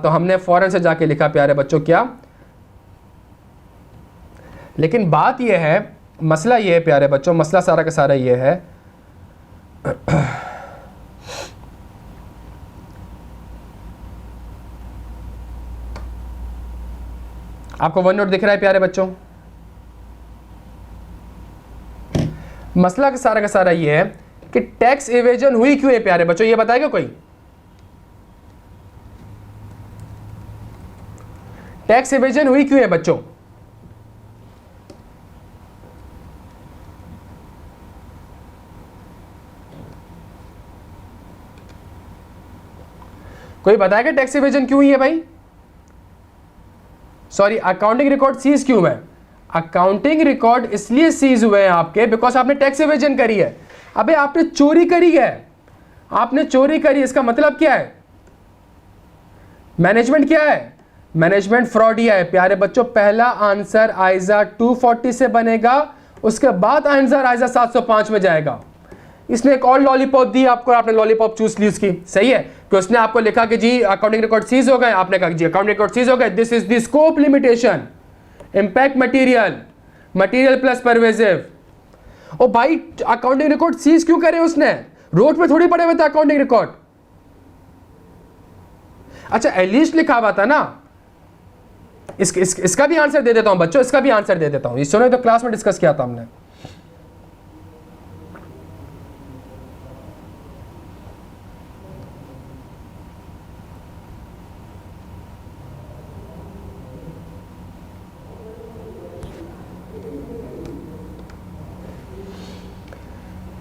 Speaker 1: तो हमने फौरन से जाके लिखा प्यारे बच्चों क्या। लेकिन बात ये है, मसला ये है प्यारे बच्चों, मसला सारा का सारा ये है आपको वन नोट दिख रहा है प्यारे बच्चों? मसला का सारा ये है कि टैक्स एवेजन हुई क्यों है प्यारे बच्चों, ये बताएगा कोई? टैक्स एवेजन हुई क्यों है बच्चों? कोई बताएगा टैक्स एवेजन क्यों हुई है भाई? सॉरी, अकाउंटिंग रिकॉर्ड सीज क्यों है? अकाउंटिंग रिकॉर्ड इसलिए सीज हुए हैं आपके बिकॉज आपने टैक्स एवेजन करी है। अबे आपने चोरी करी है, इसका मतलब क्या है? मैनेजमेंट क्या है? मैनेजमेंट फ्रॉड ही है प्यारे बच्चों। पहला आंसर आइजा 240 से बनेगा, उसके बाद आंसर आइजा 705 में जाएगा। इसने एक और लॉलीपॉप दी आपको, आपने लॉलीपॉप चूज ली उसकी, सही है कि उसने आपको लिखा कि जी अकाउंटिंग रिकॉर्ड सीज हो गए, आपने कहा जी अकाउंटिंग रिकॉर्ड सीज हो गए, this is the scope limitation, impact material plus pervasive. ओ भाई अकाउंटिंग रिकॉर्ड सीज क्यों करे उसने? रोड पे थोड़ी पड़े हुए थे अकाउंटिंग रिकॉर्ड। अच्छा एटलीस्ट लिखा हुआ था ना, इसका भी आंसर दे देता हूं बच्चों, इसका भी आंसर दे देता हूं। इस तो क्लास में डिस्कस किया था हमने।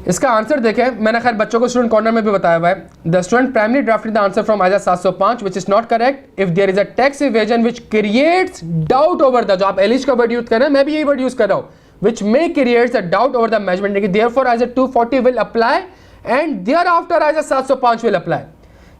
Speaker 1: इसका आंसर देखें, मैंने खैर बच्चों को स्टूडेंट कॉर्नर में भी बताया हुआ है। The student primary drafted the answer from आजा 705 which is not correct if there is a tax evasion which creates doubt over the, जो आप एलिश का वर्ड यूज कर रहे हैं, मैं भी यही वर्ड यूज कर रहा हूं, which may creates a doubt over the measurement, therefore as a 240 will apply and thereafter as a 705 will apply।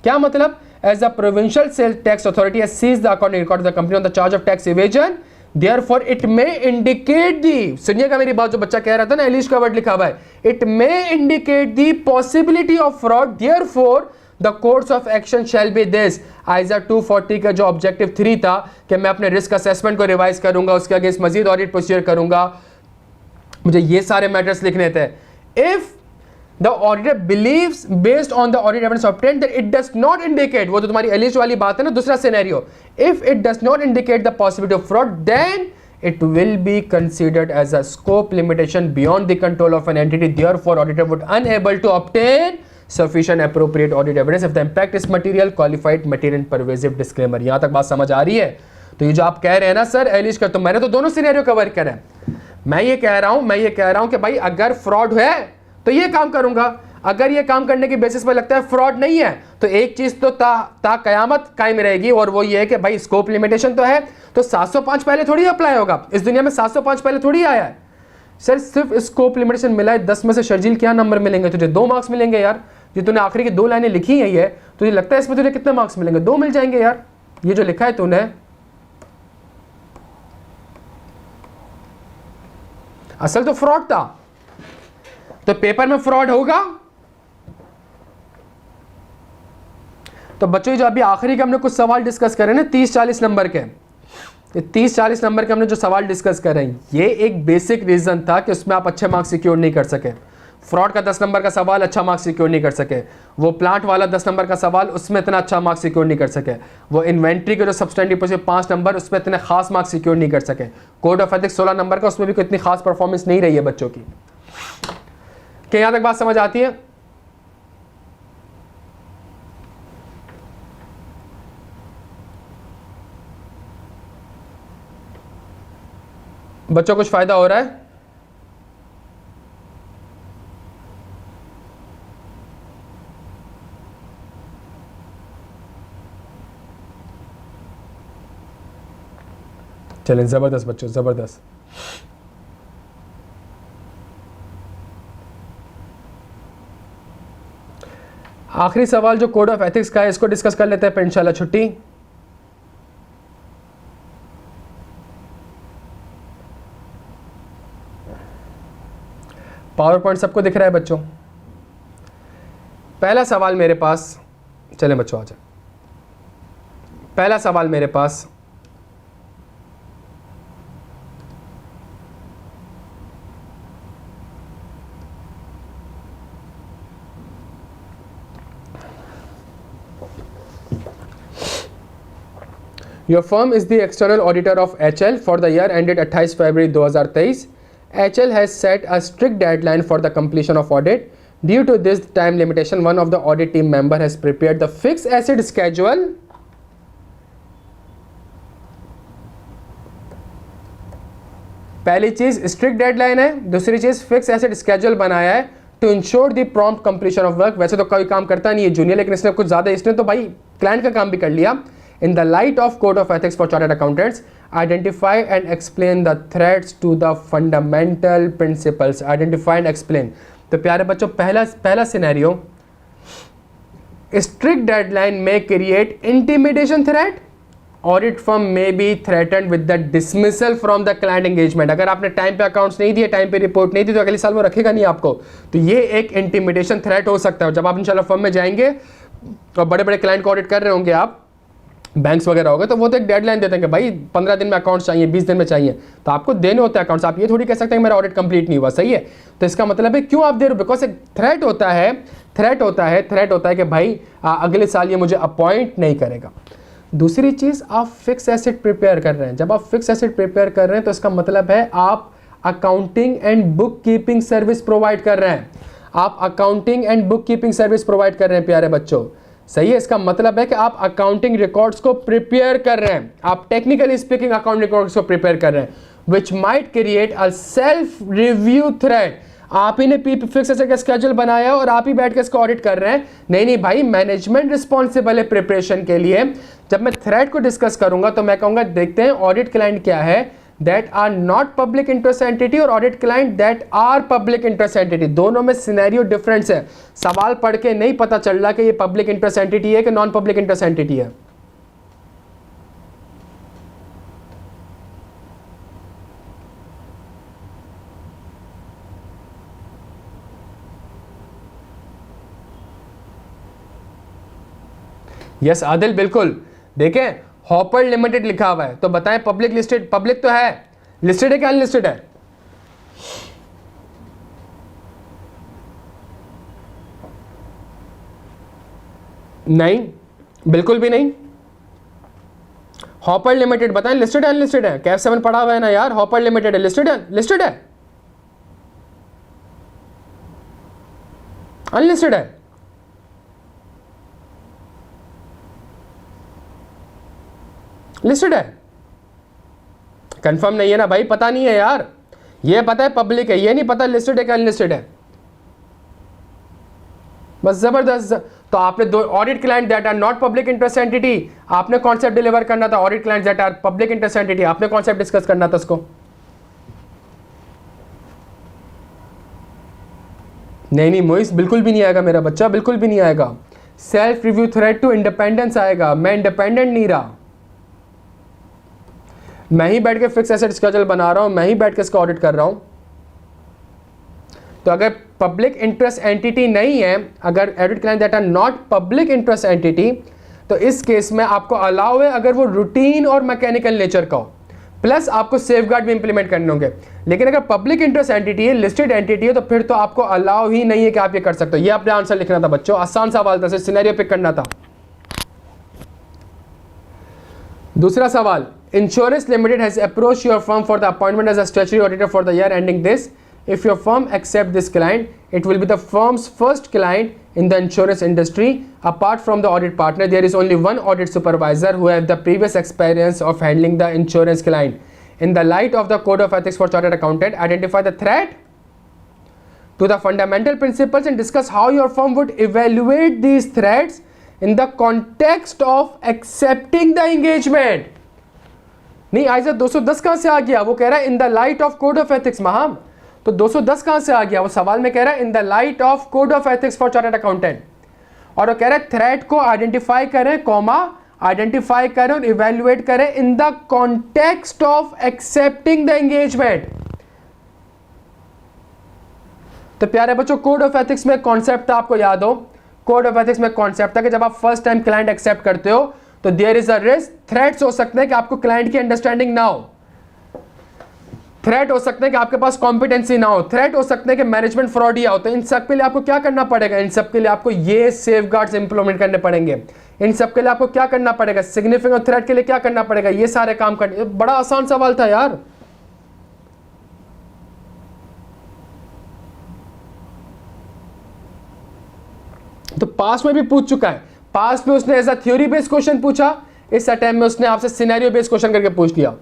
Speaker 1: क्या मतलब? as a provincial sales tax authority has seized the accounting record of the company on the charge of tax evasion, therefore it may indicate the, सुनिएगा मेरी बात, जो बच्चा कह रहा था ना एलिश का वर्ड लिखा हुआ है, it may indicate the possibility of fraud, therefore the course of action shall be this। आइजा 240 का जो ऑब्जेक्टिव 3 था कि मैं अपने रिस्क असेसमेंट को रिवाइज करूंगा, उसके अगेंस्ट मजीद ऑडिट प्रोसीजर करूंगा, मुझे ये सारे मैटर्स लिखने थे। If the auditor believes based on the audit evidence obtained that it does not indicate, वो तो तुम्हारी एलिश वाली बात है ना, दूसरा scenario, if it does not indicate the possibility of fraud then it will be considered as a scope limitation beyond the control of an entity, therefore auditor would unable to obtain sufficient appropriate audit evidence if the impact is material, qualified, material and pervasive disclaimer। यहां तक बात समझ आ रही है? तो ये जो आप कह रहे हैं ना सर एलिश का, तो मैंने तो दोनों सिनेरियो कवर करा है। मैं ये कह रहा हूं कि भाई अगर फ्रॉड है तो ये काम करूंगा, अगर ये काम करने की बेसिस पर लगता है फ्रॉड नहीं है तो एक चीज तो ता कयामत कायम रहेगी, और वो ये है कि भाई स्कोप लिमिटेशन तो है, तो 705 पहले थोड़ी अप्लाई होगा इस दुनिया में, 705 पहले थोड़ी आया है। सर सिर्फ स्कोप लिमिटेशन मिला है 10 में से, शर्जील क्या नंबर मिलेंगे तुझे? 2 मार्क्स मिलेंगे यार। जो तूने आखिरी की 2 लाइनें लिखी है ये, तुझे लगता है इसमें तुझे कितने मार्क्स मिलेंगे? 2 मिल जाएंगे यार। ये जो लिखा है तूने, असल तो फ्रॉड था, तो पेपर में फ्रॉड होगा। तो बच्चों जो अभी आखिरी के हमने कुछ सवाल डिस्कस करे ना 30-40 नंबर के, 30-40 नंबर के हमने जो सवाल डिस्कस करे, ये एक बेसिक रीजन था कि उसमें आप अच्छे मार्क्स सिक्योर नहीं कर सके। फ्रॉड का 10 नंबर का सवाल अच्छा मार्क्स सिक्योर नहीं कर सके, वो प्लांट वाला 10 नंबर का सवाल उसमें इतना अच्छा मार्क्स सिक्योर नहीं कर सके, वो इन्वेंट्री के जो सब्सटेंटिव 5 नंबर उसमें इतने खास मार्क्स सिक्योर नहीं कर सके, कोड ऑफ एथिक्स 16 नंबर का, उसमें भी कोई इतनी खास परफॉर्मेंस नहीं रही है बच्चों की। क्या यहां तक बात समझ आती है? बच्चों कुछ फायदा हो रहा है? चलें, जबरदस्त बच्चों, जबरदस्त। आखिरी सवाल जो कोड ऑफ एथिक्स का है इसको डिस्कस कर लेते हैं, फिर इंशाल्लाह छुट्टी। पावर पॉइंट सबको दिख रहा है बच्चों? पहला सवाल मेरे पास, चलें बच्चों आ जाए, पहला सवाल मेरे पास, Your firm is the external auditor of HL for the year ended 28 February 2023. HL has set a strict deadline for the completion of audit. Due to this time limitation, one of the audit team member has prepared the fixed asset schedule. पहली चीज strict deadline है, दूसरी चीज fix asset schedule बनाया है to ensure the prompt completion of work. वैसे तो कोई काम करता नहीं है जूनियर, लेकिन इसने कुछ ज्यादा, इसने तो भाई क्लाइंट का काम भी कर लिया। In the light of Code of Ethics for Chartered Accountants, identify and explain the threats to the fundamental principles. Identify and explain. तो प्यारे बच्चों पहला scenario, strict deadline may create intimidation threat. Audit firm may be threatened with the dismissal from the client engagement. अगर आपने time पे accounts नहीं दिए, time पे रिपोर्ट नहीं दी, तो अगले साल वो रखेगा नहीं आपको। तो ये एक इंटिमिडेशन थ्रेट हो सकता है। जब आप इंशाल्लाह फर्म में जाएंगे और बड़े बड़े क्लाइंट को ऑडिट कर रहे होंगे आप, बैंक्स वगैरह होगा, तो वो तो एक डेडलाइन देते हैं कि भाई 15 दिन में अकाउंट्स चाहिए, 20 दिन में चाहिए, तो आपको देने होते हैं अकाउंट्स। आप ये थोड़ी कह सकते हैं मेरा ऑडिट कंप्लीट नहीं हुआ, सही है? तो इसका मतलब है क्यों आप दे रहे हो? बिकॉज एक थ्रेट होता है कि भाई अगले साल ये मुझे अपॉइंट नहीं करेगा। दूसरी चीज़, आप फिक्स एसेट प्रिपेयर कर रहे हैं। जब आप फिक्स एसेट प्रिपेयर कर रहे हैं तो इसका मतलब है आप accounting and book keeping service provide कर रहे हैं। आप accounting and book keeping service provide कर रहे हैं प्यारे बच्चों, सही है। इसका मतलब है कि आप अकाउंटिंग रिकॉर्ड्स को प्रिपेयर कर रहे हैं, आप टेक्निकली स्पीकिंग अकाउंटिंग रिकॉर्ड्स को प्रिपेयर कर रहे हैं, which might create a self review thread. आप ही ने फिक्स एसेट का स्केड्यूल बनाया और आप ही बैठ के इसको ऑडिट कर रहे हैं। नहीं भाई, मैनेजमेंट रिस्पॉन्सिबल है प्रिपरेशन के लिए। जब मैं थ्रेड को डिस्कस करूंगा तो मैं कहूंगा देखते हैं ऑडिट क्लाइंट क्या है, that are not public interest entity, और audit client that are public interest entity. दोनों में सिनेरियो डिफरेंस है। सवाल पढ़ के नहीं पता चल रहा कि ये पब्लिक इंटरेस्ट एंटिटी है कि नॉन पब्लिक इंटरेस्ट एंटिटी है। यस आदिल, बिल्कुल। देखें हॉपर लिमिटेड लिखा हुआ है तो बताएं पब्लिक लिस्टेड, पब्लिक तो है, लिस्टेड है क्या अनलिस्टेड है? नहीं, बिल्कुल भी नहीं। हॉपर लिमिटेड बताएं लिस्टेड है अनलिस्टेड है? कैफ 7 पढ़ा हुआ है ना यार, हॉपर लिमिटेड है, लिस्टेड है, लिस्टेड है, अनलिस्टेड है? लिस्टेड है। कंफर्म नहीं है ना भाई, पता नहीं है यार। ये पता है पब्लिक है, ये नहीं पता लिस्टेड है क्या अनलिस्टेड है। बस जबरदस्त। तो आपने दो audit client that are not public interest entity, आपने कॉन्सेप्ट डिलीवर करना था। Audit client that are public interest entity, आपने कॉन्सेप्ट डिस्कस करना था उसको। नहीं मोइस, बिल्कुल भी नहीं आएगा मेरा बच्चा, बिल्कुल भी नहीं आएगा। Self review threat to independence आएगा। मैं इंडिपेंडेंट नहीं रहा, मैं ही बैठ के फिक्स एसेट स्केड्यूल बना रहा हूं, मैं ही बैठ के इसका ऑडिट कर रहा हूं। तो अगर पब्लिक इंटरेस्ट एंटिटी नहीं है, अगर audit client that are not public interest entity, तो इस केस में आपको अलाउ है अगर वो रूटीन और मैकेनिकल नेचर का हो, प्लस आपको सेफगार्ड भी इंप्लीमेंट करने होंगे। लेकिन अगर पब्लिक इंटरेस्ट एंटिटी है, लिस्टेड एंटिटी है, तो फिर तो आपको अलाउ ही नहीं है कि आप ये कर सकते हो। ये आपने आंसर लिखना था बच्चों, आसान सवाल था, सिर्फ सिनेरियो पिक करना था। दूसरा सवाल, insurance limited has approached your firm for the appointment as a statutory auditor for the year ending this. If your firm accept this client, it will be the firm's first client in the insurance industry. Apart from the audit partner, there is only one audit supervisor who have the previous experience of handling the insurance client. In the light of the Code of Ethics for Chartered Accountant, identify the threat to the fundamental principles and discuss how your firm would evaluate these threats in the context of accepting the engagement. नहीं आइजा 210 कहां से आ गया? वो कह रहा है in the light of code of ethics महाम। तो 210 कहां से आ गया? वो सवाल में कह रहा है in the light of code of ethics for chartered accountant, और वो कह रहा है थ्रेट को आइडेंटिफाई करें, कॉमा आइडेंटिफाई करें और इवेल्युएट करें in the context of accepting the engagement. तो प्यारे बच्चों, कोड ऑफ एथिक्स में कॉन्सेप्ट था, आपको याद हो, कोड ऑफ एथिक्स में कॉन्सेप्ट था कि जब आप फर्स्ट टाइम क्लाइंट एक्सेप्ट करते हो तो there is a risk, threats हो सकते हैं कि आपको क्लाइंट की अंडरस्टैंडिंग ना हो, थ्रेट हो सकते हैं कि आपके पास कॉम्पिटेंसी ना हो, थ्रेट हो सकते हैं कि मैनेजमेंट फ्रॉड ही हो। तो इन सब के लिए आपको क्या करना पड़ेगा? इन सब के लिए आपको ये सेफगार्ड्स इंप्लीमेंट करने पड़ेंगे। इन सब के लिए आपको क्या करना पड़ेगा? सिग्निफिकेंट थ्रेट के लिए क्या करना पड़ेगा? ये सारे काम करने। बड़ा आसान सवाल था यार। तो पास में भी पूछ चुका है, पास में उसने ऐसा थ्योरी बेस्ड क्वेश्चन पूछा, इस अटेम्प्ट में उसने आपसे सिनेरियो बेस्ड क्वेश्चन करके पूछ लिया।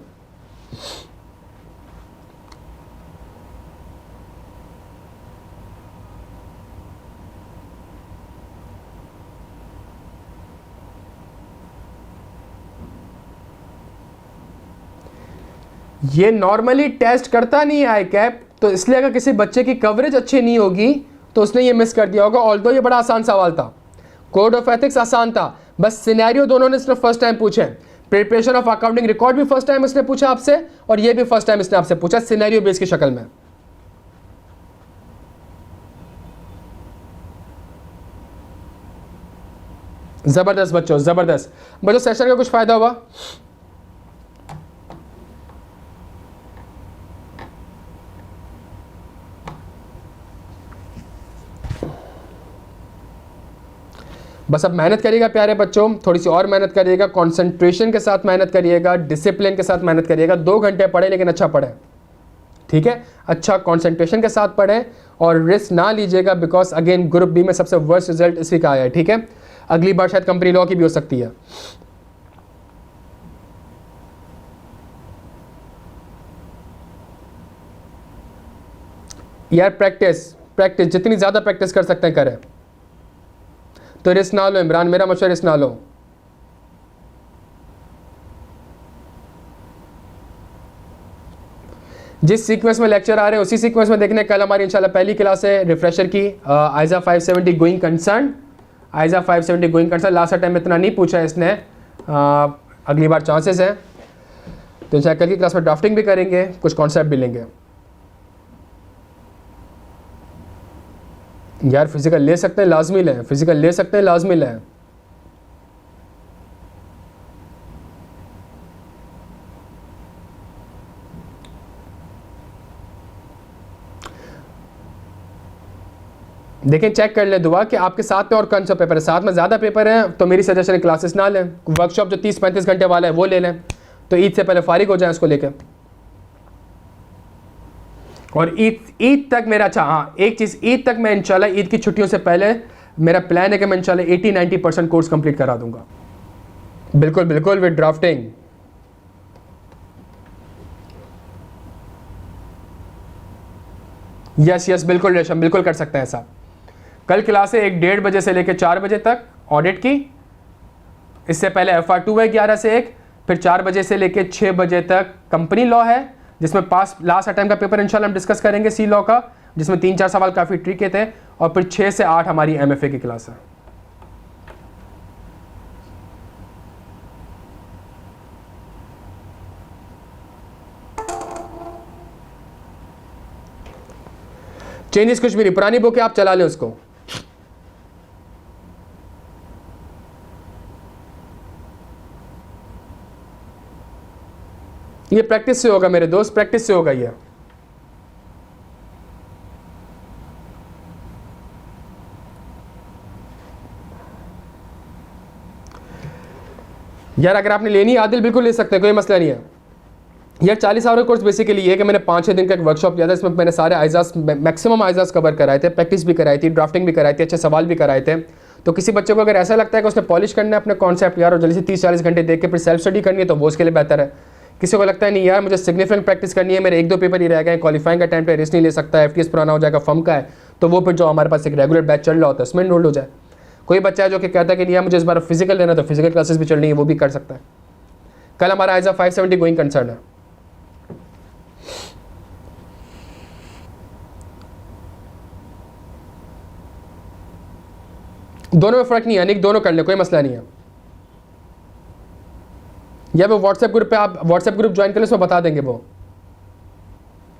Speaker 1: ये नॉर्मली टेस्ट करता नहीं है आई कैप, तो इसलिए अगर किसी बच्चे की कवरेज अच्छी नहीं होगी तो उसने ये मिस कर दिया होगा। ऑल्दो ये बड़ा आसान सवाल था, कोड ऑफ एथिक्स आसान था, बस सिनेरियो दोनों ने इसने फर्स्ट टाइम पूछे। प्रिपरेशन ऑफ अकाउंटिंग रिकॉर्ड भी फर्स्ट टाइम इसने पूछा आपसे, और ये भी फर्स्ट टाइम इसने आपसे पूछा सिनेरियो बेस की शक्ल में। जबरदस्त बच्चों, जबरदस्त बच्चों। सेशन का कुछ फायदा हुआ? बस अब मेहनत करिएगा प्यारे बच्चों, थोड़ी सी और मेहनत करिएगा, कंसंट्रेशन के साथ मेहनत करिएगा, डिसिप्लिन के साथ मेहनत करिएगा। 2 घंटे पढ़े लेकिन अच्छा पढ़ें, ठीक है, अच्छा कंसंट्रेशन के साथ पढ़ें और रिस्क ना लीजिएगा, बिकॉज अगेन ग्रुप बी में सबसे वर्स्ट रिजल्ट इसी का आया है, ठीक है। अगली बार शायद कंपनी लॉ की भी हो सकती है। यार प्रैक्टिस जितनी ज़्यादा प्रैक्टिस कर सकते हैं करें। तो रिस्क ना लो इमरान, मेरा मशवरा रिस्क ना लो। जिस सीक्वेंस में लेक्चर आ रहे हैं उसी सीक्वेंस में देखने। कल हमारी इंशाल्लाह पहली क्लास है रिफ्रेशर की, ISA 570 going concern, ISA 570 going concern. Last time इतना नहीं पूछा इसने, अगली बार चांसेस है। तो इंशाल्लाह कल की क्लास में ड्राफ्टिंग भी करेंगे, कुछ कॉन्सेप्ट भी लेंगे। यार फिजिकल ले सकते हैं, लाजमी लें, फिजिकल ले सकते हैं, लाजमी लें। देखें चेक कर ले दुआ कि आपके साथ में और कौन सा पेपर है। साथ में ज़्यादा पेपर हैं तो मेरी सजेशन है क्लासेस ना लें। वर्कशॉप जो 30-35 घंटे वाला है वो ले लें, तो ईद से पहले फारिग हो जाए उसको लेकर। और ईद तक मेरा, अच्छा हाँ एक चीज़, ईद तक मैं इंशाल्लाह ईद की छुट्टियों से पहले मेरा प्लान है कि मैं इंशाल्लाह 80-90% कोर्स कंप्लीट करा दूंगा। बिल्कुल बिल्कुल विद ड्राफ्टिंग। यस बिल्कुल रेशम, बिल्कुल कर सकते हैं ऐसा। कल क्लास है 1-1:30 बजे से लेकर 4 बजे तक ऑडिट की। इससे पहले FR2 है 11 से 1, फिर 4 बजे से लेकर 6 बजे तक कंपनी लॉ है, जिसमें लास्ट टाइम का पेपर इंशाल्लाह हम डिस्कस करेंगे सी लॉ का, जिसमें 3-4 सवाल काफ़ी ट्रिकी थे। और फिर 6 से 8 हमारी MFA की क्लास है। चेंजेस कुछ भी नहीं, पुरानी बुक है आप चला लें उसको। ये प्रैक्टिस से होगा मेरे दोस्त, प्रैक्टिस से होगा ये। यार अगर आपने लेनी है आदिल बिल्कुल ले सकते हैं, कोई मसला नहीं है। यार 40 आवर कोर्स बेसिकली ये है कि मैंने 5-6 दिन का एक वर्कशॉप लिया था। इसमें मैंने सारे आइजाज, मैक्सिमम आइजाज कवर कराए थे, प्रैक्टिस भी कराई थी, ड्राफ्टिंग भी कराई थी, अच्छे सवाल भी कराए थे। तो किसी बच्चे को अगर ऐसा लगता है कि उसने पॉलिश करना है अपने कॉन्सेप्ट यार और जल्दी से 30-40 घंटे देख के फिर सेल्फ स्टडी करनी है, तो वो उसके लिए बेहतर है। किसी को लगता है नहीं यार मुझे सिग्निफिकेंट प्रैक्टिस करनी है, मेरे 1-2 पेपर ही रह गए, क्वालिफाइंग का टाइम पे रेस्ट नहीं ले सकता, FTS पुराना हो जाएगा, फम का है, तो वो फिर जो हमारे पास एक रेगुलर बैच चल रहा होता है उसमें एनरोल हो जाए। कोई बच्चा है जो कि कहता है कि नहीं यार मुझे इस बार फिजिकल लेना, तो फिजिकल क्लासेस भी चलनी है, वो भी कर सकता है। कल हमारा आइजा 570 गोइंग कंसर्न है। दोनों में फ़र्क नहीं है, अनिक दोनों कर ले, कोई मसला नहीं है। या वो व्हाट्सएप ग्रुप पे आप व्हाट्सएप ग्रुप ज्वाइन कर ले, उसमें बता देंगे वो।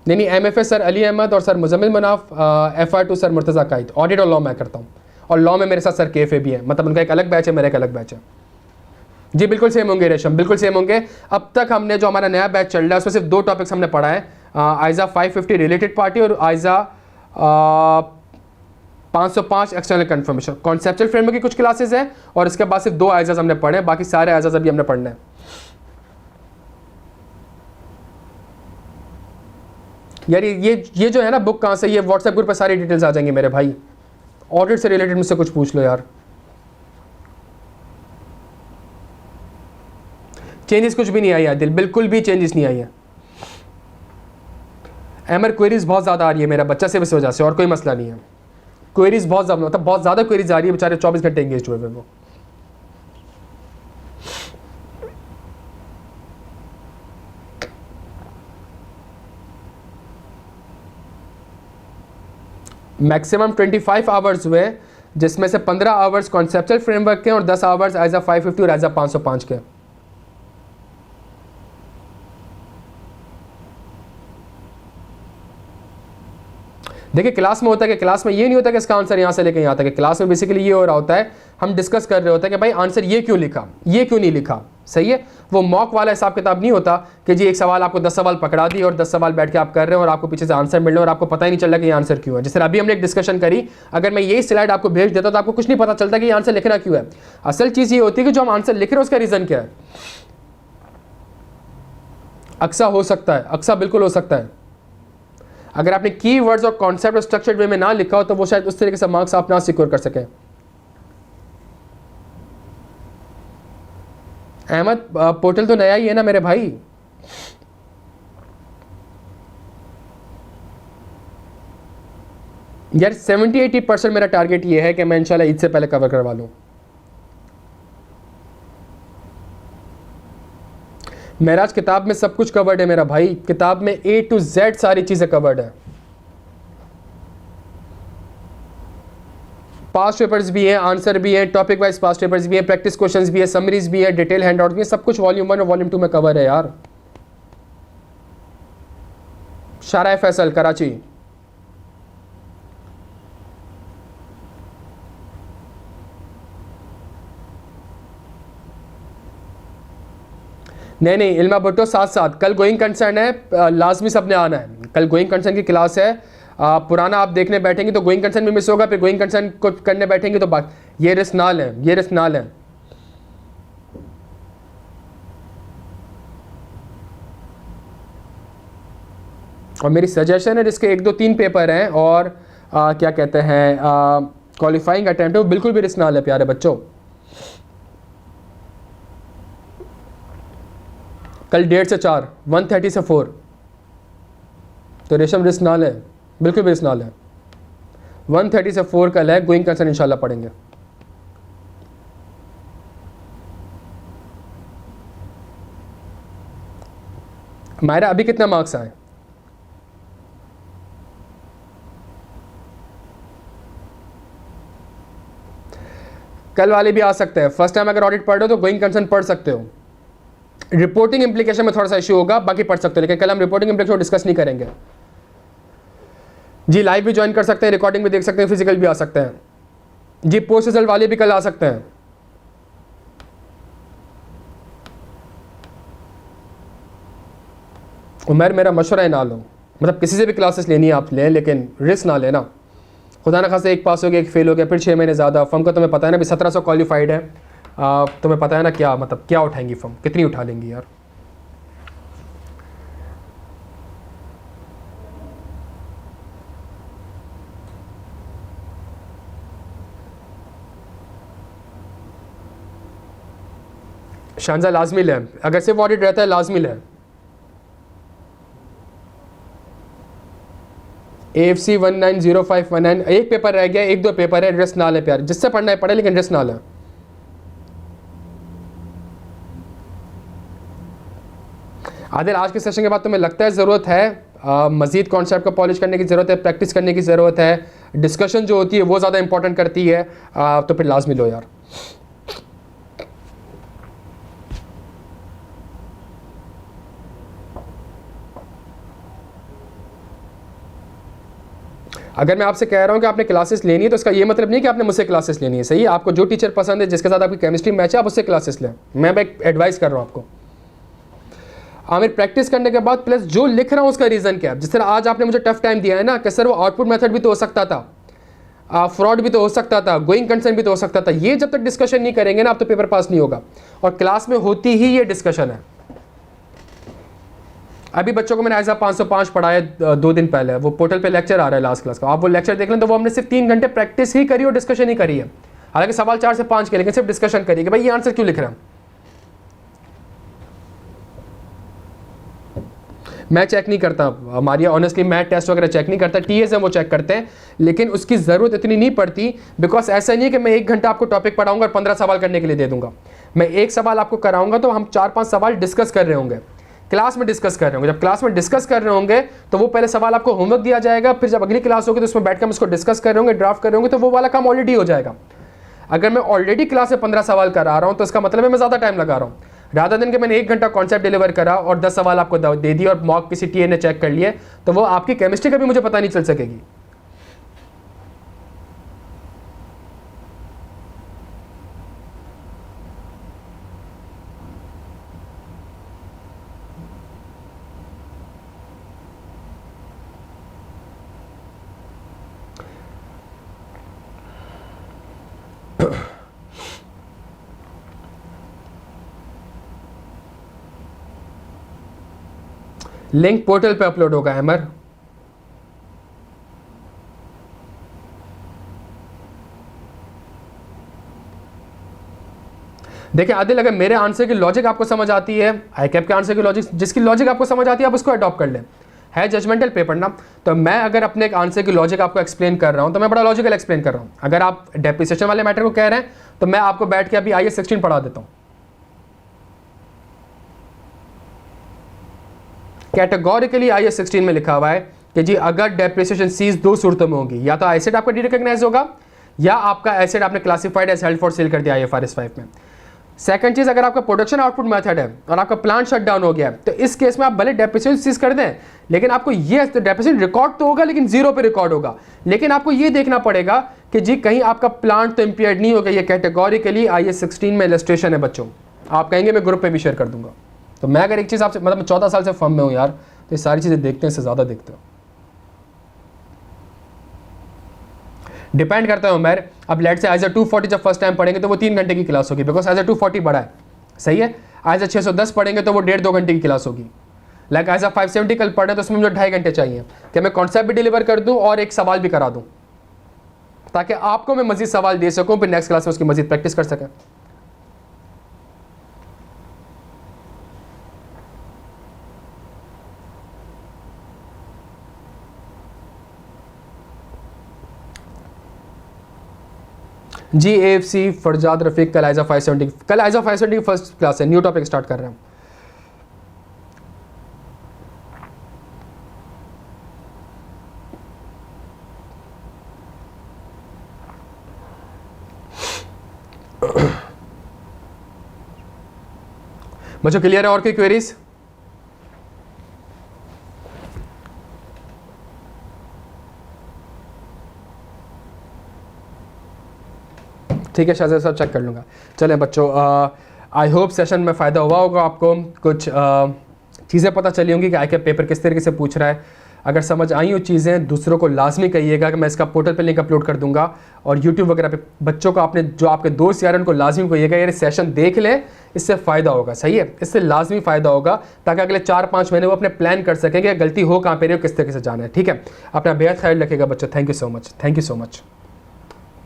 Speaker 1: नहीं MFA सर अली अहमद और sir Muzammil Manaf, FR2 sir Murtaza Qaid. Audit और लॉ मैं करता हूँ, और लॉ में मेरे साथ सर KFA भी है, मतलब उनका एक अलग बैच है, मेरा एक अलग बैच है। जी बिल्कुल सेम होंगे रेशम, बिल्कुल सेम होंगे। अब तक हमने जो हमारा नया बैच चल रहा है उसमें सिर्फ 2 टॉपिक्स हमने पढ़ा है, आइजा 550 रिलेटेड पार्टी और आइजा 505 एक्सटर्नल कन्फर्मेशन। कॉन्सेप्चुअल फ्रेमवर्क की कुछ क्लासेस हैं और इसके बाद सिर्फ 2 आइजाज हमने पढ़े हैं, बाकी सारे आइजाज अभी हमने पढ़ने हैं। यार ये जो है ना बुक कहाँ से, ये व्हाट्सएप ग्रुप पर सारी डिटेल्स आ जाएंगी मेरे भाई। ऑडिट से रिलेटेड मुझसे कुछ पूछ लो यार। चेंजेस कुछ भी नहीं आई है दिल, बिल्कुल भी चेंजेस नहीं आई है। एमर क्वेरीज बहुत ज़्यादा आ रही है मेरा बच्चा से इस वजह से, और कोई मसला नहीं है। क्वेरीज बहुत ज़्यादा, मतलब बहुत ज़्यादा क्वेरीज आ रही है, बेचारे 24 घंटे एंगेज हुए वो। मैक्सिमम 25 आवर्स हुए, जिसमें से 15 आवर्स कॉन्सेप्चुअल फ्रेमवर्क के और 10 आवर्स आइजा 550 और आइजा 505 के। देखिए क्लास में होता है कि क्लास में ये नहीं होता कि इसका आंसर यहाँ से लेकर यहाँ तक। क्लास में बेसिकली ये हो रहा होता है, हम डिस्कस कर रहे होते हैं कि भाई आंसर ये क्यों लिखा, ये क्यों नहीं लिखा, सही है। वो मॉक वाला हिसाब किताब नहीं होता कि जी एक सवाल आपको 10 सवाल पकड़ा दिए और 10 सवाल बैठ के आप कर रहे हो और आपको पीछे से आंसर मिल रहा है और आपको पता ही नहीं चल रहा कि ये आंसर क्यों है। जैसे अभी हमने एक डिस्कशन करी, अगर मैं यही स्लाइड आपको भेज देता तो आपको कुछ नहीं पता चलता कि ये आंसर लिखना क्यों है। असल चीज़ ये होती है कि जो हम आंसर लिख रहे हैं उसका रीज़न क्या है। अक्सा हो सकता है, अक्सा बिल्कुल हो सकता है। अगर आपने की वर्ड्स और कॉन्सेप्ट और स्ट्रक्चर्ड वे में ना लिखा हो तो वो शायद उस तरीके से मार्क्स आप ना सिक्योर कर सकें। अहमद, पोर्टल तो नया ही है ना मेरे भाई। यार 70-80% मेरा टारगेट ये है कि मैं इंशाल्लाह ईद से पहले कवर करवा लूँ। मेराज किताब में सब कुछ कवर्ड है मेरा भाई, किताब में A to Z सारी चीज़ें कवर्ड है। पास्ट पेपर्स भी हैं, आंसर भी है, टॉपिक वाइज पास्ट पेपर्स भी है, प्रैक्टिस क्वेश्चंस भी है, समरीज भी है, डिटेल हैंडआउट भी है, सब कुछ वॉल्यूम 1 और वॉल्यूम 2 में कवर है यार। शारा फैसल, कराची। नहीं, इल्मा भुट्टो साथ साथ कल गोइंग कंसर्न है, लाजमी सबने आना है। कल गोइंग कंसर्न की क्लास है, पुराना आप देखने बैठेंगे तो गोइंग कंसर्न भी मिस होगा, फिर गोइंग कंसर्न को करने बैठेंगे तो बात, ये रिस्क ना लें, ये रिस्क ना लें। और मेरी सजेशन है जिसके 1-2-3 पेपर हैं और क्या कहते हैं क्वालिफाइंग अटेम्प्ट, बिल्कुल भी रिस्क ना लें प्यारे बच्चों। कल 1:30 से 4, 1:30 से 4, तो रेशम रिस्क ना लें, बिल्कुल भी रिस्क ना लें। 1:30 से 4 कल है, गोइंग कंसर्न इंशाल्लाह पढ़ेंगे। मायरा, अभी कितना मार्क्स आए? कल वाले भी आ सकते हैं। फर्स्ट टाइम अगर ऑडिट पढ़ रहे हो तो गोइंग कंसर्न पढ़ सकते हो। रिपोर्टिंग इंप्लीकेशन में थोड़ा सा इश्यू होगा, बाकी पढ़ सकते हो, लेकिन कल हम रिपोर्टिंग इंप्लीकेशन डिस्कस नहीं करेंगे। जी लाइव भी ज्वाइन कर सकते हैं, रिकॉर्डिंग भी देख सकते हैं, फिजिकल भी आ सकते हैं। जी पोस्ट रिजल्ट वाले भी कल आ सकते हैं। उमर, मेरा मशवरा है ना लो, मतलब किसी से भी क्लासेस लेनी है आप लें, लेकिन रिस्क ना लेना। खुदा ना खासा एक पास हो गया, एक फेल हो गया, फिर 6 महीने ज़्यादा। फर्म का तुम्हें पता है ना, अभी 1700 क्वालिफाइड है, तुम्हें पता है ना क्या मतलब क्या उठाएंगी फर्म, कितनी उठा लेंगी यार। शानजा लाजमी लें, अगर सिर्फ ऑडिट रहता है लाजमी लें। AFC 190519, एक पेपर रह गया, 1-2 पेपर है, रिस्क ना ले प्यार, जिससे पढ़ना है पढ़े, लेकिन रिस्क ना ले। आदिल, आज के सेशन के बाद तुम्हें लगता है ज़रूरत है मज़ीद कॉन्सेप्ट को पॉलिश करने की ज़रूरत है, प्रैक्टिस करने की ज़रूरत है, डिस्कशन जो होती है वो ज़्यादा इंपॉर्टेंट करती है, तो फिर लाजमी लो यार। अगर मैं आपसे कह रहा हूँ कि आपने क्लासेस लेनी है तो इसका ये मतलब नहीं कि आपने मुझसे क्लासेस लेनी है, सही है। आपको जो टीचर पसंद है, जिसके साथ आपकी केमिस्ट्री मैच है, आप उससे क्लासेस लें। मैं एक एडवाइस कर रहा हूँ आपको। आमिर, प्रैक्टिस करने के बाद प्लस जो लिख रहा हूँ उसका रीज़न क्या है। जिस तरह आज आपने मुझे टफ टाइम दिया है ना कि सर वो आउटपुट मेथड भी तो हो सकता था, फ्रॉड भी तो हो सकता था, गोइंग कंसर्न भी तो हो सकता था, ये जब तक डिस्कशन नहीं करेंगे ना आप तो पेपर पास नहीं होगा। और क्लास में होती ही ये डिस्कशन है। अभी बच्चों को मैंने ऐसा 505 पढ़ाया 2 दिन पहले, वो पोर्टल पे लेक्चर आ रहा है लास्ट क्लास का, आप वो लेक्चर देख लें तो वो हमने सिर्फ 3 घंटे प्रैक्टिस ही करी और डिस्कशन ही करी है। हालांकि सवाल 4 से 5 के, लेकिन सिर्फ डिस्कशन करी कि भाई ये आंसर क्यों लिख रहे हैं। मैं चेक नहीं करता हमारी, ऑनेस्टली मैं टेस्ट वगैरह चेक नहीं करता, टीएस है वो चेक करते हैं, लेकिन उसकी ज़रूरत इतनी नहीं पड़ती। बिकॉज ऐसा नहीं है कि मैं 1 घंटा आपको टॉपिक पढ़ाऊंगा और 15 सवाल करने के लिए दे दूंगा। मैं एक सवाल आपको कराऊंगा तो हम 4-5 सवाल डिस्कस कर रहे होंगे, क्लास में डिस्कस कर रहे होंगे। जब क्लास में डिस्कस कर रहे होंगे तो वो पहले सवाल आपको होमवर्क दिया जाएगा, फिर जब अगली क्लास होगी तो उसमें बैठ कर हम उसको डिस्कस कर रहे होंगे, ड्राफ्ट कर रहे होंगे, तो वो वाला काम ऑलरेडी हो जाएगा। अगर मैं ऑलरेडी क्लास में 15 सवाल करा रहा हूँ तो इसका मतलब है मैं ज़्यादा टाइम लगा रहा हूँ। राधा दिन के मैंने 1 घंटा कॉन्सेप्ट डिलीवर करा और 10 सवाल आपको दे दिए और मॉक किसी टीए ने चेक कर लिए, तो वो आपकी केमिस्ट्री का भी मुझे पता नहीं चल सकेगी। लिंक पोर्टल पे अपलोड होगा अमर। देखिए आदिल, अगर मेरे आंसर की लॉजिक आपको समझ आती है, आई कैप के आंसर की लॉजिक, जिसकी लॉजिक आपको समझ आती है आप उसको अडॉप्ट कर लें। है जजमेंटल पेपर ना, तो मैं अगर अपने एक आंसर की लॉजिक आपको एक्सप्लेन कर रहा हूं तो मैं बड़ा लॉजिकल एक्सप्लेन कर रहा हूं। अगर आप डेप्रिसिएशन वाले मैटर को कह रहे हैं तो मैं आपको बैठ के अभी IAS 16 पढ़ा देता हूं। कैटेगोरिकली IAS 16 में लिखा हुआ है कि जी अगर डेप्रिसिएशन सीज दो सूरतों में होगी, या तो एसेट आपका डीरिकॉग्नाइज होगा या आपका एसेट आपने classified as held for sale कर दिया IFRS 5 में। सेकंड चीज, अगर आपका प्रोडक्शन आउटपुट मेथड है और आपका प्लांट शट डाउन हो गया है तो इस केस में आप भले डेप्रिसिएशन सीज कर दें, लेकिन आपको ये डेप्रिसिएशन रिकॉर्ड तो होगा लेकिन जीरो पे रिकॉर्ड होगा। लेकिन आपको ये देखना पड़ेगा कि जी कहीं आपका प्लांट तो इंपेयर्ड नहीं होगा। ये कैटेगोरिकली IAS 16 में इलस्ट्रेशन है बच्चों। आप कहेंगे मैं ग्रुप पे भी शेयर कर दूंगा। तो मैं अगर एक चीज़ आपसे, मतलब 14 साल से फर्म में हूँ यार, तो ये सारी चीज़ें देखते हैं, इससे ज़्यादा देखते हो। डिपेंड करता है उमर। अब लेट से ISA 240 जब फर्स्ट टाइम पढ़ेंगे तो वो 3 घंटे की क्लास होगी, बिकॉज ISA 240 बड़ा है, सही है। ISA 610 पढ़ेंगे तो वो 1.5-2 घंटे की क्लास होगी। लाइक ISA 570 कल पढ़े तो उसमें मुझे 2.5 घंटे चाहिए कि मैं कॉन्सेप्ट भी डिलीवर कर दूं और एक सवाल भी करा दूं, ताकि आपको मैं मजीद सवाल दे सकूं, फिर नेक्स्ट क्लास में उसकी मजीद प्रैक्टिस कर सकें। जी AFC फरजाद रफीक, कल ISA 570, कल ISA 570 की फर्स्ट क्लास है, न्यू टॉपिक स्टार्ट कर रहे हैं। बच्चों क्लियर है? और कोई क्वेरीज? ठीक है शाहज़ाद साहब, चेक कर लूँगा। चलें बच्चों, आई होप सेशन में फ़ायदा हुआ होगा आपको, कुछ चीज़ें पता चली होंगी कि ICAP पेपर किस तरीके से पूछ रहा है। अगर समझ आई हो चीज़ें दूसरों को लाजमी कहिएगा कि मैं इसका पोर्टल पे लिंक अपलोड कर दूंगा, और यूट्यूब वगैरह पे बच्चों को आपने जो आपके दोस्त यार उनको लाजमी कहिएगा ये सेशन देख लें, इससे फ़ायदा होगा, सही है, इससे लाजमी फ़ायदा होगा, ताकि अगले 4-5 महीने वो अपने प्लान कर सकें कि गलती हो कहाँ पे रही हो, किस तरीके से जाना है। ठीक है, अपना बेहद ख्याल रखिएगा बच्चों। Thank you so much, thank you so much.